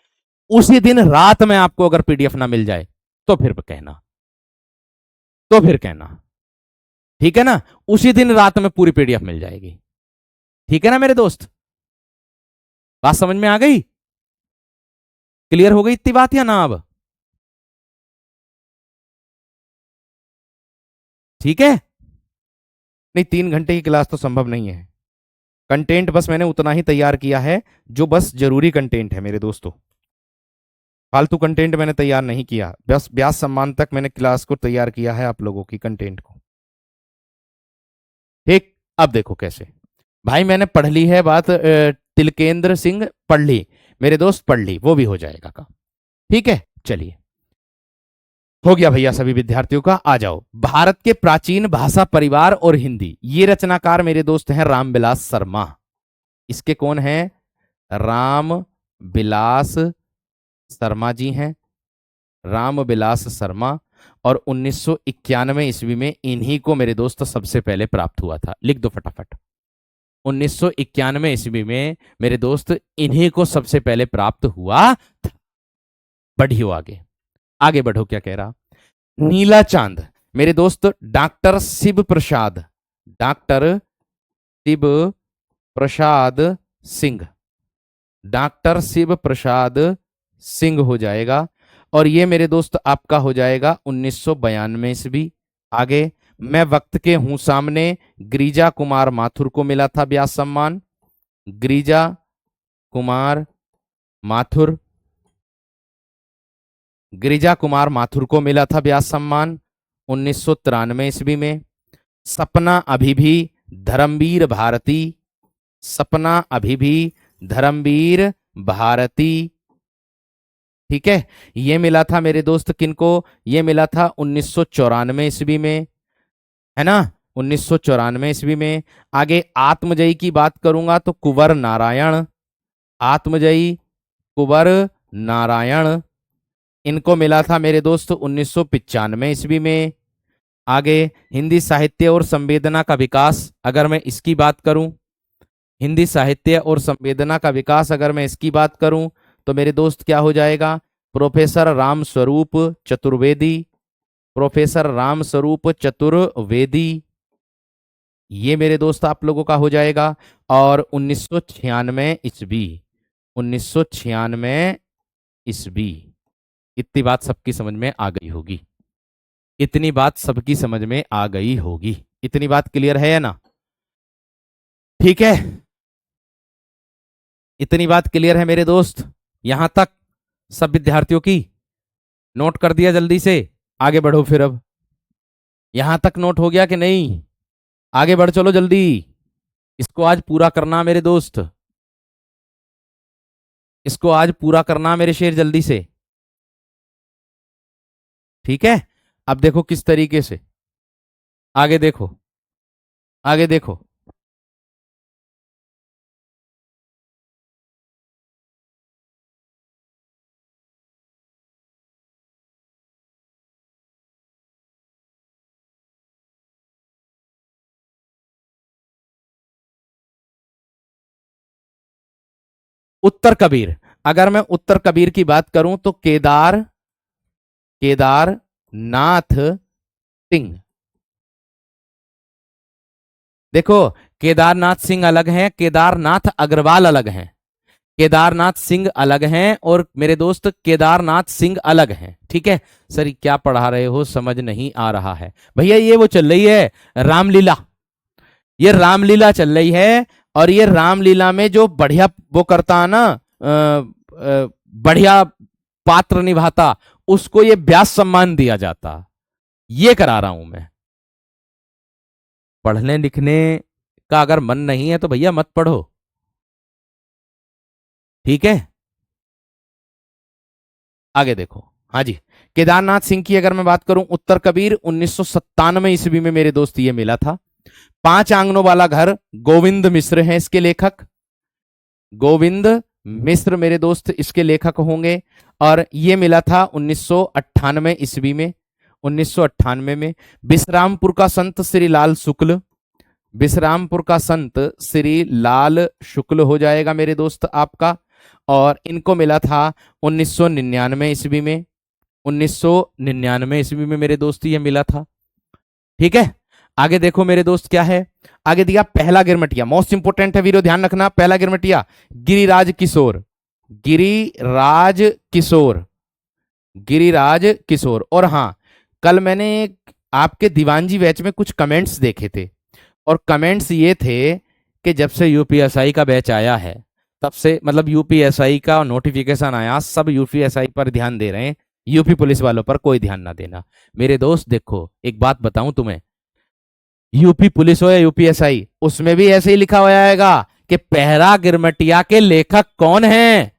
उसी दिन रात में आपको अगर पीडीएफ ना मिल जाए तो फिर कहना, तो फिर कहना। ठीक है ना, उसी दिन रात में पूरी पीडीएफ मिल जाएगी। ठीक है ना मेरे दोस्त, बात समझ में आ गई? क्लियर हो गई इतनी बात या ना अब? ठीक है, नहीं 3 घंटे की क्लास तो संभव नहीं है। कंटेंट बस मैंने उतना ही तैयार किया है जो बस जरूरी कंटेंट है मेरे दोस्तों, फालतू कंटेंट मैंने तैयार नहीं किया। बस व्यास सम्मान तक मैंने क्लास को तैयार किया है आप लोगों की कंटेंट को। ठीक, अब देखो कैसे। भाई मैंने पढ़ ली है बात, तिलकेंद्र सिंह पढ़ ली मेरे दोस्त, पढ़ ली, वो भी हो जाएगा काम। ठीक है, चलिए हो गया भैया सभी विद्यार्थियों का। आ जाओ, भारत के प्राचीन भाषा परिवार और हिंदी, ये रचनाकार मेरे दोस्त हैं रामविलास शर्मा। इसके कौन है? राम विलास शर्मा जी हैं, रामविलास शर्मा। और 1991 ईस्वी में इन्हीं को मेरे दोस्त सबसे पहले प्राप्त हुआ था। लिख दो फटाफट, 1991 ईस्वी में मेरे दोस्त इन्हीं को सबसे पहले प्राप्त हुआ था। बढ़ियो आगे, आगे बढ़ो, क्या कह रहा? नीला चांद मेरे दोस्त डॉक्टर शिव प्रसाद, डॉक्टर शिव प्रसाद सिंह, डॉक्टर शिव प्रसाद सिंह हो जाएगा। और ये मेरे दोस्त आपका हो जाएगा 1992 ईस्वी। आगे, मैं वक्त के हूं सामने, गिरिजा कुमार माथुर को मिला था व्यास सम्मान, गिरिजा कुमार माथुर, गिरिजा कुमार माथुर को मिला था व्यास सम्मान 1993 ईस्वी में। सपना अभी भी धर्मवीर भारती, सपना अभी भी धर्मवीर भारती। ठीक है, ये मिला था मेरे दोस्त किनको? ये मिला था 1994 ईस्वी में, है ना, 1994 ईस्वी में। आगे आत्मजयी की बात करूंगा तो कुंवर नारायण, आत्मजयी कुंवर नारायण। इनको मिला था मेरे दोस्त 1995 ईस्वी में। आगे हिंदी साहित्य और संवेदना का विकास, अगर मैं इसकी बात करूं, हिंदी साहित्य और संवेदना का विकास अगर मैं इसकी बात करूं, तो मेरे दोस्त क्या हो जाएगा, प्रोफेसर राम स्वरूप चतुर्वेदी। प्रोफेसर राम स्वरूप चतुर्वेदी, ये मेरे दोस्त आप लोगों का हो जाएगा। और 1996 ईस्वी, 1996 ईस्वी, इतनी बात सबकी समझ में आ गई होगी। इतनी बात सबकी समझ में आ गई होगी। इतनी बात क्लियर है ना? ठीक है, इतनी बात क्लियर है मेरे दोस्त यहां तक सब विद्यार्थियों की? नोट कर दिया जल्दी से, आगे बढ़ो फिर। अब यहां तक नोट हो गया कि नहीं? आगे बढ़ चलो जल्दी, इसको आज पूरा करना मेरे दोस्त, इसको आज पूरा करना मेरे शेर, जल्दी से। ठीक है, अब देखो किस तरीके से, आगे देखो, आगे देखो। उत्तर कबीर, अगर मैं उत्तर कबीर की बात करूं तो केदार, केदारनाथ सिंह। देखो, केदारनाथ सिंह अलग हैं, केदारनाथ अग्रवाल अलग हैं। केदारनाथ सिंह अलग हैं और मेरे दोस्त केदारनाथ सिंह अलग हैं। ठीक है सर, क्या पढ़ा रहे हो, समझ नहीं आ रहा है भैया। ये वो चल रही है रामलीला, ये रामलीला चल रही है। और ये रामलीला में जो बढ़िया वो करता है ना, बढ़िया पात्र निभाता, उसको ये व्यास सम्मान दिया जाता। ये करा रहा हूं मैं। पढ़ने लिखने का अगर मन नहीं है तो भैया मत पढ़ो। ठीक है, आगे देखो। हाँ जी, केदारनाथ सिंह की अगर मैं बात करूं, उत्तर कबीर 1997 ईस्वी में मेरे दोस्त ये मिला था। पांच आंगनों वाला घर, गोविंद मिश्र हैं इसके लेखक, गोविंद मिश्र मेरे दोस्त इसके लेखक होंगे। और ये मिला था 1998 ईस्वी में, 1998 में। विश्रामपुर का संत श्री लाल शुक्ल, विश्रामपुर का संत श्री लाल शुक्ल हो जाएगा मेरे दोस्त आपका। और इनको मिला था 1999 ईस्वी में, 1999 ईस्वी में मेरे दोस्त ये मिला था। ठीक है, आगे देखो मेरे दोस्त क्या है, आगे दिया पहला गिरमटिया, मोस्ट इंपोर्टेंट है वीरो, ध्यान रखना। पहला गिरमटिया गिरिराज किशोर, गिरिराज किशोर, गिरिराज किशोर। और हाँ, कल मैंने आपके दीवानजी बैच में कुछ कमेंट्स देखे थे, और कमेंट्स ये थे कि जब से यूपीएसआई का बैच आया है, तब से मतलब यूपीएसआई का नोटिफिकेशन आया, सब यूपीएसआई पर ध्यान दे रहे हैं, यूपी पुलिस वालों पर कोई ध्यान ना देना। मेरे दोस्त देखो, एक बात बताऊं तुम्हें, यूपी पुलिस हो या यूपीएसआई, उसमें भी ऐसे ही लिखा हुआ आएगा कि पहरा गिरमटिया के लेखक कौन है।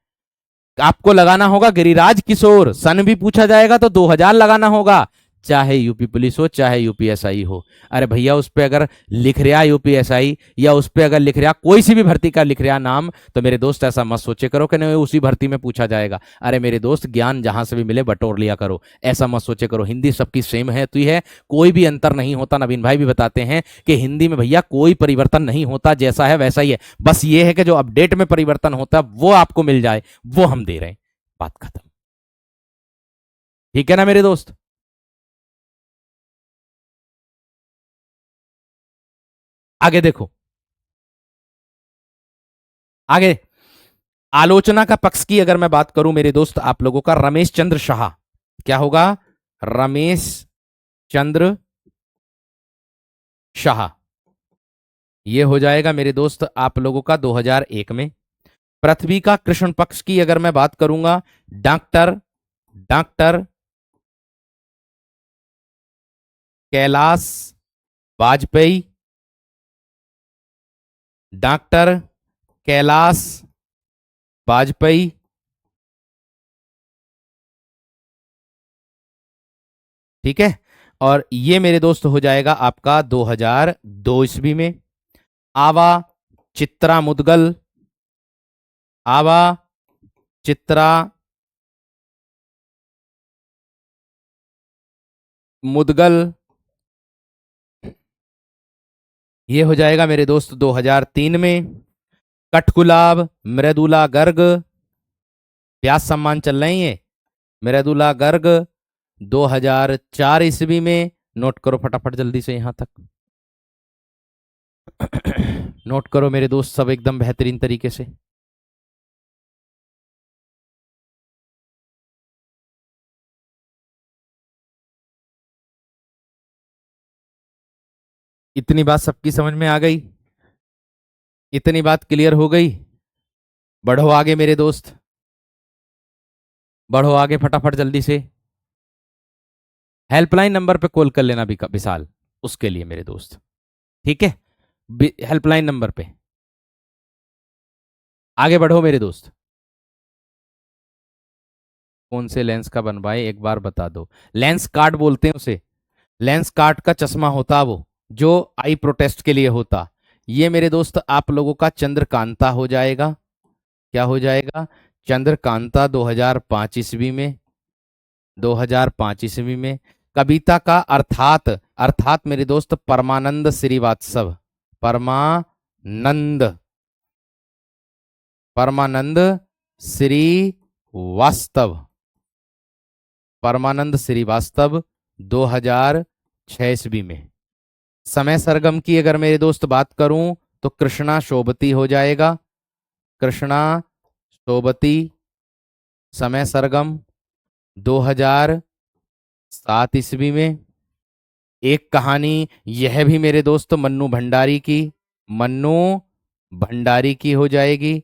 आपको लगाना होगा गिरिराज किशोर, सन भी पूछा जाएगा तो 2000 लगाना होगा, चाहे यूपी पुलिस हो चाहे यूपीएसआई हो। अरे भैया, उस पर अगर लिख रहा यूपीएसआई, या उस पर अगर लिख रहा कोई सी भी भर्ती का लिख रहा नाम, तो मेरे दोस्त ऐसा मत सोचे करो कि नहीं उसी भर्ती में पूछा जाएगा। अरे मेरे दोस्त, ज्ञान जहां से भी मिले बटोर लिया करो, ऐसा मत सोचे करो। हिंदी सबकी सेम है, तो है, कोई भी अंतर नहीं होता। नवीन भाई भी बताते हैं कि हिंदी में भैया कोई परिवर्तन नहीं होता, जैसा है वैसा ही है। बस ये है कि जो अपडेट में परिवर्तन होता है वो आपको मिल जाए, वो हम दे रहे हैं, बात खत्म। ठीक है ना मेरे दोस्त? आगे देखो, आगे आलोचना का पक्ष की अगर मैं बात करूं मेरे दोस्त आप लोगों का, रमेश चंद्र शाह, क्या होगा, रमेश चंद्र शाह, ये हो जाएगा मेरे दोस्त आप लोगों का 2001 में। पृथ्वी का कृष्ण पक्ष की अगर मैं बात करूंगा, doctor, doctor Kailash Vajpayee, doctor Kailash Vajpayee. ठीक है, और ये मेरे दोस्त हो जाएगा आपका 2002 ईस्वी में। आवा चित्रा मुदगल, आवा चित्रा मुदगल, ये हो जाएगा मेरे दोस्त 2003 में। कठगुलाब, मृदुला गर्ग, व्यास सम्मान चल रहे हैं ये, मृदुला गर्ग 2004 ईस्वी में। नोट करो फटाफट जल्दी से यहां तक। नोट करो मेरे दोस्त सब एकदम बेहतरीन तरीके से। इतनी बात सबकी समझ में आ गई? इतनी बात क्लियर हो गई? बढ़ो आगे मेरे दोस्त, बढ़ो आगे फटाफट जल्दी से। हेल्पलाइन नंबर पे कॉल कर लेना विशाल, उसके लिए मेरे दोस्त, ठीक है? हेल्पलाइन नंबर पे आगे बढ़ो मेरे दोस्त। कौन से लेंस का बनवाए एक बार बता दो। लेंस कार्ड बोलते हैं उसे, लेंस कार्ड का चश्मा होता वो, जो आई प्रोटेस्ट के लिए होता। ये मेरे दोस्त आप लोगों का चंद्रकांता हो जाएगा। क्या हो जाएगा? चंद्रकांता 2005 ईस्वी में, 2005 ईस्वी में। कविता का अर्थात, अर्थात मेरे दोस्त परमानंद श्रीवास्तव, परमानंद, परमानंद श्रीवास्तव, परमानंद श्रीवास्तव 2006 ईस्वी में। समय सरगम की अगर मेरे दोस्त बात करूं तो कृष्णा शोभती हो जाएगा, कृष्णा शोभती, समय सरगम 2007 ईस्वी में। एक कहानी यह भी मेरे दोस्त मन्नू भंडारी की, मन्नू भंडारी की हो जाएगी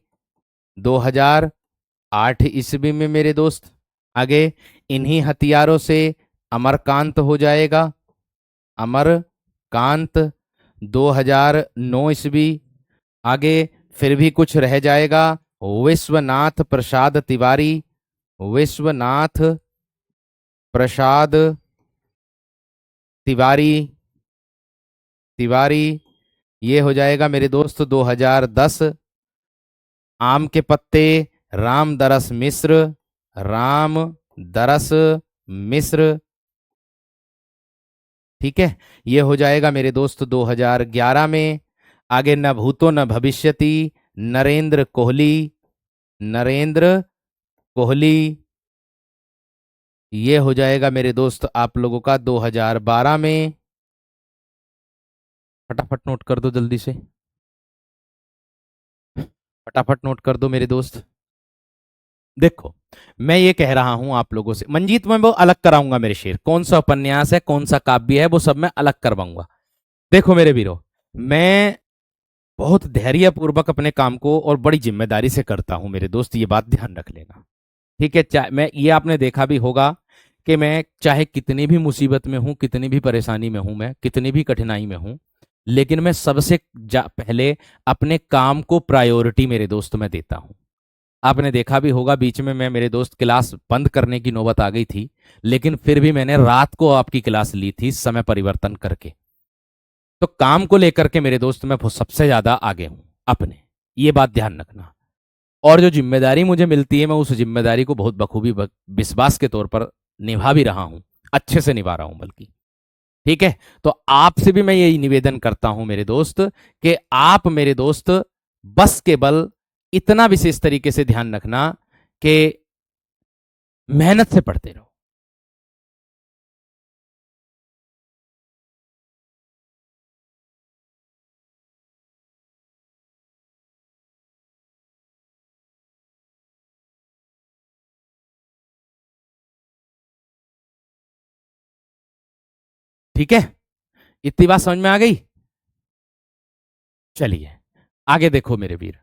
2008 ईस्वी में मेरे दोस्त। आगे इन्हीं हथियारों से अमरकांत हो जाएगा, अमरकांत 2009 ईस्वी। आगे फिर भी कुछ रह जाएगा, विश्वनाथ प्रसाद तिवारी, विश्वनाथ प्रसाद तिवारी, तिवारी ये हो जाएगा मेरे दोस्त 2010। आम के पत्ते रामदरस मिश्र, रामदरस मिश्र, ठीक है? ये हो जाएगा मेरे दोस्त 2011 में। आगे न भूतो न भविष्यति, नरेंद्र कोहली, नरेंद्र कोहली ये हो जाएगा मेरे दोस्त आप लोगों का 2012 में। फटाफट नोट कर दो जल्दी से, फटाफट नोट कर दो मेरे दोस्त। देखो मैं ये कह रहा हूं आप लोगों से, मंजीत मैं वो अलग कराऊंगा मेरे शेर, कौन सा उपन्यास है कौन सा काव्य है वो सब मैं अलग करवाऊंगा। देखो मेरे वीरों, मैं बहुत धैर्यपूर्वक अपने काम को और बड़ी जिम्मेदारी से करता हूं मेरे दोस्त, ये बात ध्यान रख लेना, ठीक है? चाहे मैं, ये आपने देखा भी होगा कि मैं चाहे कितनी भी मुसीबत में हूं, कितनी भी परेशानी में हूं, मैं कितनी भी कठिनाई में हूं, लेकिन मैं सबसे पहले अपने काम को प्रायोरिटी मेरे दोस्त में देता हूं। आपने देखा भी होगा बीच में मैं, मेरे दोस्त, क्लास बंद करने की नौबत आ गई थी, लेकिन फिर भी मैंने रात को आपकी क्लास ली थी समय परिवर्तन करके। तो काम को लेकर के मेरे दोस्त मैं सबसे ज्यादा आगे हूं अपने, ये बात ध्यान रखना। और जो जिम्मेदारी मुझे मिलती है मैं उस जिम्मेदारी को बहुत बखूबी विश्वास के तौर पर निभा भी रहा हूं, अच्छे से निभा रहा हूं बल्कि, ठीक है? तो आपसे भी मैं यही निवेदन करता हूं मेरे दोस्त कि आप मेरे दोस्त बस केवल इतना विशेष तरीके से ध्यान रखना कि मेहनत से पढ़ते रहो। ठीक है? इतनी बात समझ में आ गई? चलिए आगे देखो मेरे वीर।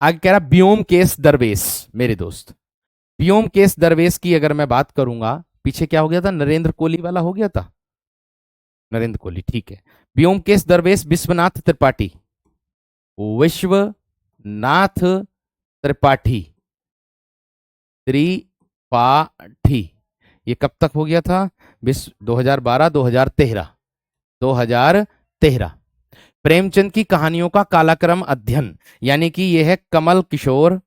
आगे कह रहा ब्योमकेश दरवेश मेरे दोस्त, ब्योमकेश दरवेश की अगर मैं बात करूंगा, पीछे क्या हो गया था, नरेंद्र कोहली वाला हो गया था, नरेंद्र कोहली, ठीक है? ब्योमकेश दरवेश विश्वनाथ त्रिपाठी, विश्वनाथ त्रिपाठी, त्रिपाठी ये कब तक हो गया था? 2012, 2013, 2013। प्रेमचंद की कहानियों का कालाक्रम अध्ययन, यानी कि यह है कमल किशोर,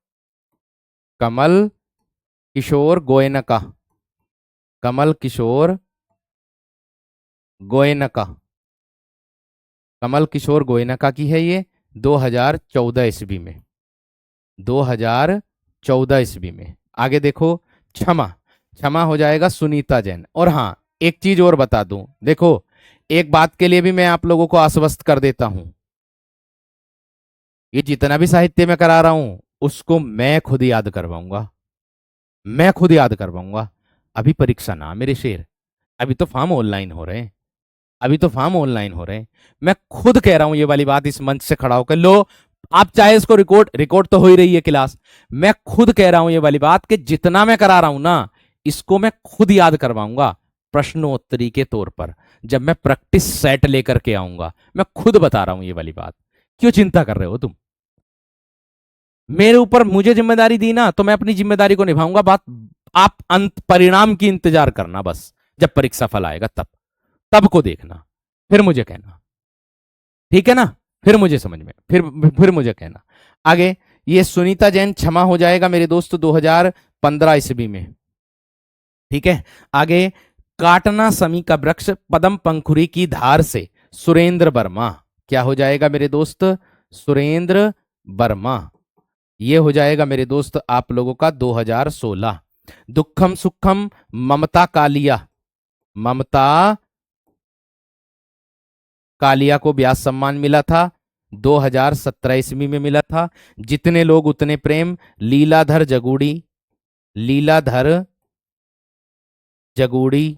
कमल किशोर गोयनका, कमल किशोर गोयनका, कमल किशोर गोयनका की है ये, 2014 ईस्वी में, 2014 ईस्वी में। आगे देखो, क्षमा, क्षमा हो जाएगा सुनीता जैन। और हाँ, एक चीज और बता दूं, देखो एक बात के लिए भी मैं आप लोगों को आश्वस्त कर देता हूं, ये जितना भी साहित्य मैं करा रहा हूं उसको मैं खुद याद करवाऊंगा, मैं खुद याद करवाऊंगा। अभी परीक्षा ना मेरे शेर, अभी तो फॉर्म ऑनलाइन हो रहे हैं, अभी तो फॉर्म ऑनलाइन हो रहे हैं। मैं खुद कह रहा हूं ये वाली बात इस मंच से खड़ा होकर, लो आप चाहे इसको रिकॉर्ड, रिकॉर्ड तो हो ही रही है क्लास, मैं खुद कह रहा हूं ये वाली बात कि जितना मैं करा रहा हूं ना इसको मैं खुद याद करवाऊंगा प्रश्नोत्तरी के तौर पर, जब मैं प्रैक्टिस सेट लेकर के आऊंगा। मैं खुद बता रहा हूं ये वाली बात, क्यों चिंता कर रहे हो तुम? मेरे ऊपर मुझे जिम्मेदारी दी ना तो मैं अपनी जिम्मेदारी को निभाऊंगा। बात आप अंत परिणाम की इंतजार करना बस, जब परीक्षा फल आएगा तब, तब को देखना, फिर मुझे कहना, ठीक है ना? फिर मुझे समझ में, फिर मुझे कहना। आगे, ये सुनीता जैन क्षमा हो जाएगा मेरे दोस्त 2015 ईस्वी में, ठीक है। आगे, काटना समी का वृक्ष पदम पंखुरी की धार से, सुरेंद्र वर्मा, क्या हो जाएगा मेरे दोस्त? सुरेंद्र वर्मा, ये हो जाएगा मेरे दोस्त आप लोगों का 2016। दुखम सुखम ममता कालिया, ममता कालिया को व्यास सम्मान मिला था, 2017 ईस्वी में मिला था। जितने लोग उतने प्रेम, लीलाधर जगूड़ी, लीलाधर जगूड़ी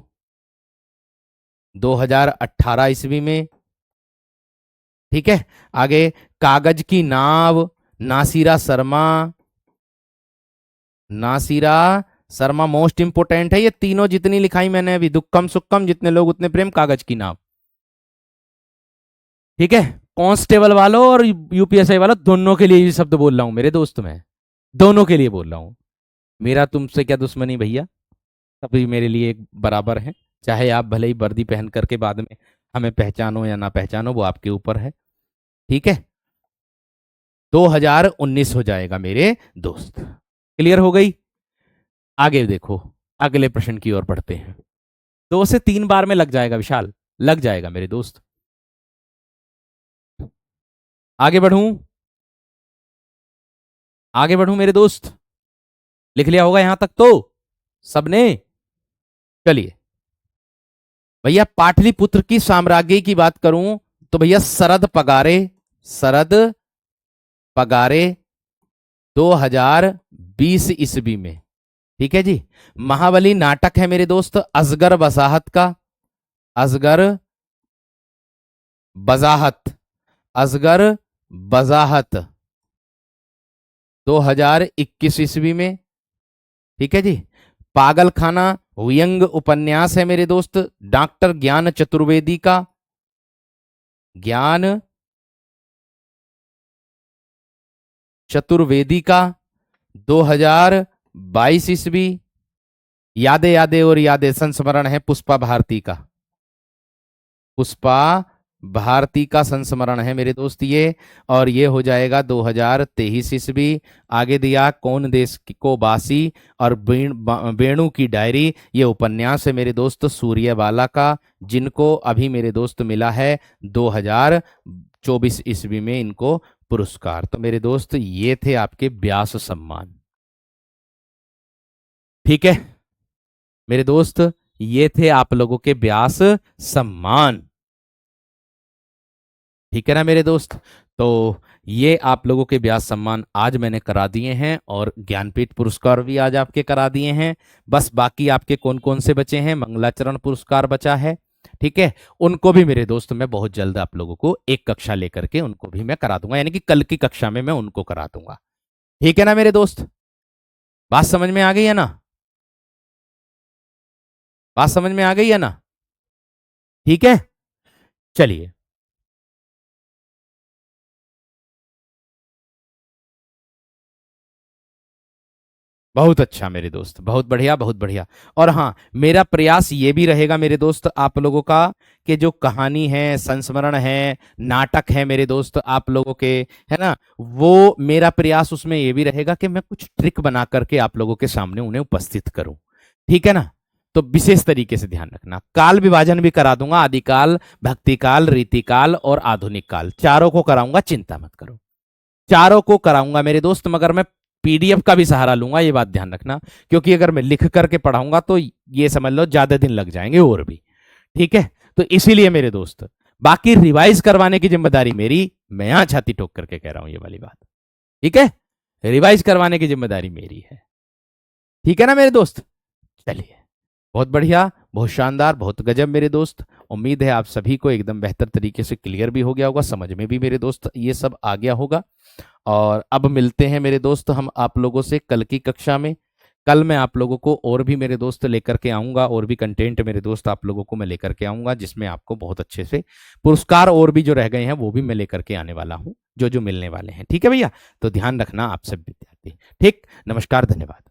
2018 ईस्वी में, ठीक है। आगे, कागज की नाव, नासिरा शर्मा, नासिरा शर्मा मोस्ट इंपोर्टेंट है। ये तीनों जितनी लिखाई मैंने अभी, दुक्कम सुक्कम, जितने लोग उतने प्रेम, कागज की नाव, ठीक है। कांस्टेबल वालों और यूपीएसआई वालों दोनों के लिए ये शब्द बोल रहा हूं मेरे दोस्त, मैं दोनों के लिए बोल रहा हूं। मेरा तुमसे क्या दुश्मनी भैया, सभी मेरे लिए एक बराबर है। चाहे आप भले ही वर्दी पहन करके बाद में हमें पहचानो या ना पहचानो, वो आपके ऊपर है, ठीक है। 2019 हो जाएगा मेरे दोस्त, क्लियर हो गई? आगे देखो, अगले प्रश्न की ओर बढ़ते हैं। 2 से 3 बार में लग जाएगा विशाल, लग जाएगा मेरे दोस्त। आगे बढ़ूं, आगे बढ़ूं मेरे दोस्त, लिख लिया होगा यहां तक तो सबने? चलिए भैया, पाटलिपुत्र की साम्राज्य की बात करूं तो भैया शरद पगारे, शरद पगारे 2020 ईस्वी में, ठीक है जी। महाबली नाटक है मेरे दोस्त असगर वसाहत का, असगर बजाहत, असगर बजाहत 2021 ईस्वी में, ठीक है जी। पागल खाना व्यंग उपन्यास है मेरे दोस्त डॉक्टर ज्ञान चतुर्वेदी का, ज्ञान चतुर्वेदी का 2022 ईस्वी। यादें यादें और यादें संस्मरण है पुष्पा भारती का, पुष्पा भारती का संस्मरण है मेरे दोस्त ये, और ये हो जाएगा 2023 ईस्वी। आगे दिया कौन देश को बासी और वेणु की डायरी, ये उपन्यास है मेरे दोस्त सूर्यबाला का, जिनको अभी मेरे दोस्त मिला है 2024 ईस्वी में इनको पुरस्कार। तो मेरे दोस्त ये थे आपके व्यास सम्मान, ठीक है मेरे दोस्त, ये थे आप लोगों के व्यास सम्मान, ठीक है ना मेरे दोस्त। तो ये आप लोगों के व्यास सम्मान आज मैंने करा दिए हैं, और ज्ञानपीठ पुरस्कार भी आज आपके करा दिए हैं। बस बाकी आपके कौन कौन से बचे हैं? मंगलाचरण पुरस्कार बचा है, ठीक है। उनको भी मेरे दोस्त मैं बहुत जल्द आप लोगों को एक कक्षा लेकर के उनको भी मैं करा दूंगा, यानी कि कल की कक्षा में मैं उनको करा दूंगा, ठीक है ना मेरे दोस्त? बात समझ में आ गई है ना? बात समझ में आ गई है ना? ठीक है, चलिए। बहुत अच्छा मेरे दोस्त, बहुत बढ़िया, बहुत बढ़िया। और हाँ, मेरा प्रयास ये भी रहेगा मेरे दोस्त आप लोगों का, कि जो कहानी है, संस्मरण है, नाटक है मेरे दोस्त आप लोगों के, है ना, वो मेरा प्रयास उसमें ये भी रहेगा कि मैं कुछ ट्रिक बना करके आप लोगों के सामने उन्हें उपस्थित करूं, ठीक है ना। तो विशेष तरीके से ध्यान रखना। काल विभाजन भी करा दूंगा, आदिकाल, भक्तिकाल, रीतिकाल और आधुनिक काल, चारों को कराऊंगा, चिंता मत करो, चारों को कराऊंगा मेरे दोस्त। मगर मैं पीडीएफ का भी सहारा लूंगा, ये बात ध्यान रखना, क्योंकि अगर मैं लिख करके पढ़ाऊंगा तो ये समझ लो ज्यादा दिन लग जाएंगे और भी, ठीक है। तो इसीलिए मेरे दोस्त, बाकी रिवाइज करवाने की जिम्मेदारी मेरी, मैं यहां छाती ठोक करके कह रहा हूं ये वाली बात, ठीक है। रिवाइज करवाने की जिम्मेदारी मेरी है, ठीक है ना मेरे दोस्त। चलिए, बहुत बढ़िया, बहुत शानदार, बहुत गजब मेरे दोस्त। उम्मीद है आप सभी को एकदम बेहतर तरीके से क्लियर भी हो गया होगा, समझ में भी मेरे दोस्त ये सब आ गया होगा। और अब मिलते हैं मेरे दोस्त हम आप लोगों से कल की कक्षा में। कल मैं आप लोगों को और भी मेरे दोस्त लेकर के आऊंगा, और भी कंटेंट मेरे दोस्त आप लोगों को मैं लेकर के आऊंगा, जिसमें आपको बहुत अच्छे से पुरस्कार और भी जो रह गए हैं वो भी मैं लेकर के आने वाला हूं, जो जो मिलने वाले हैं, ठीक है भैया। तो ध्यान रखना आप सब विद्यार्थी, ठीक। नमस्कार, धन्यवाद।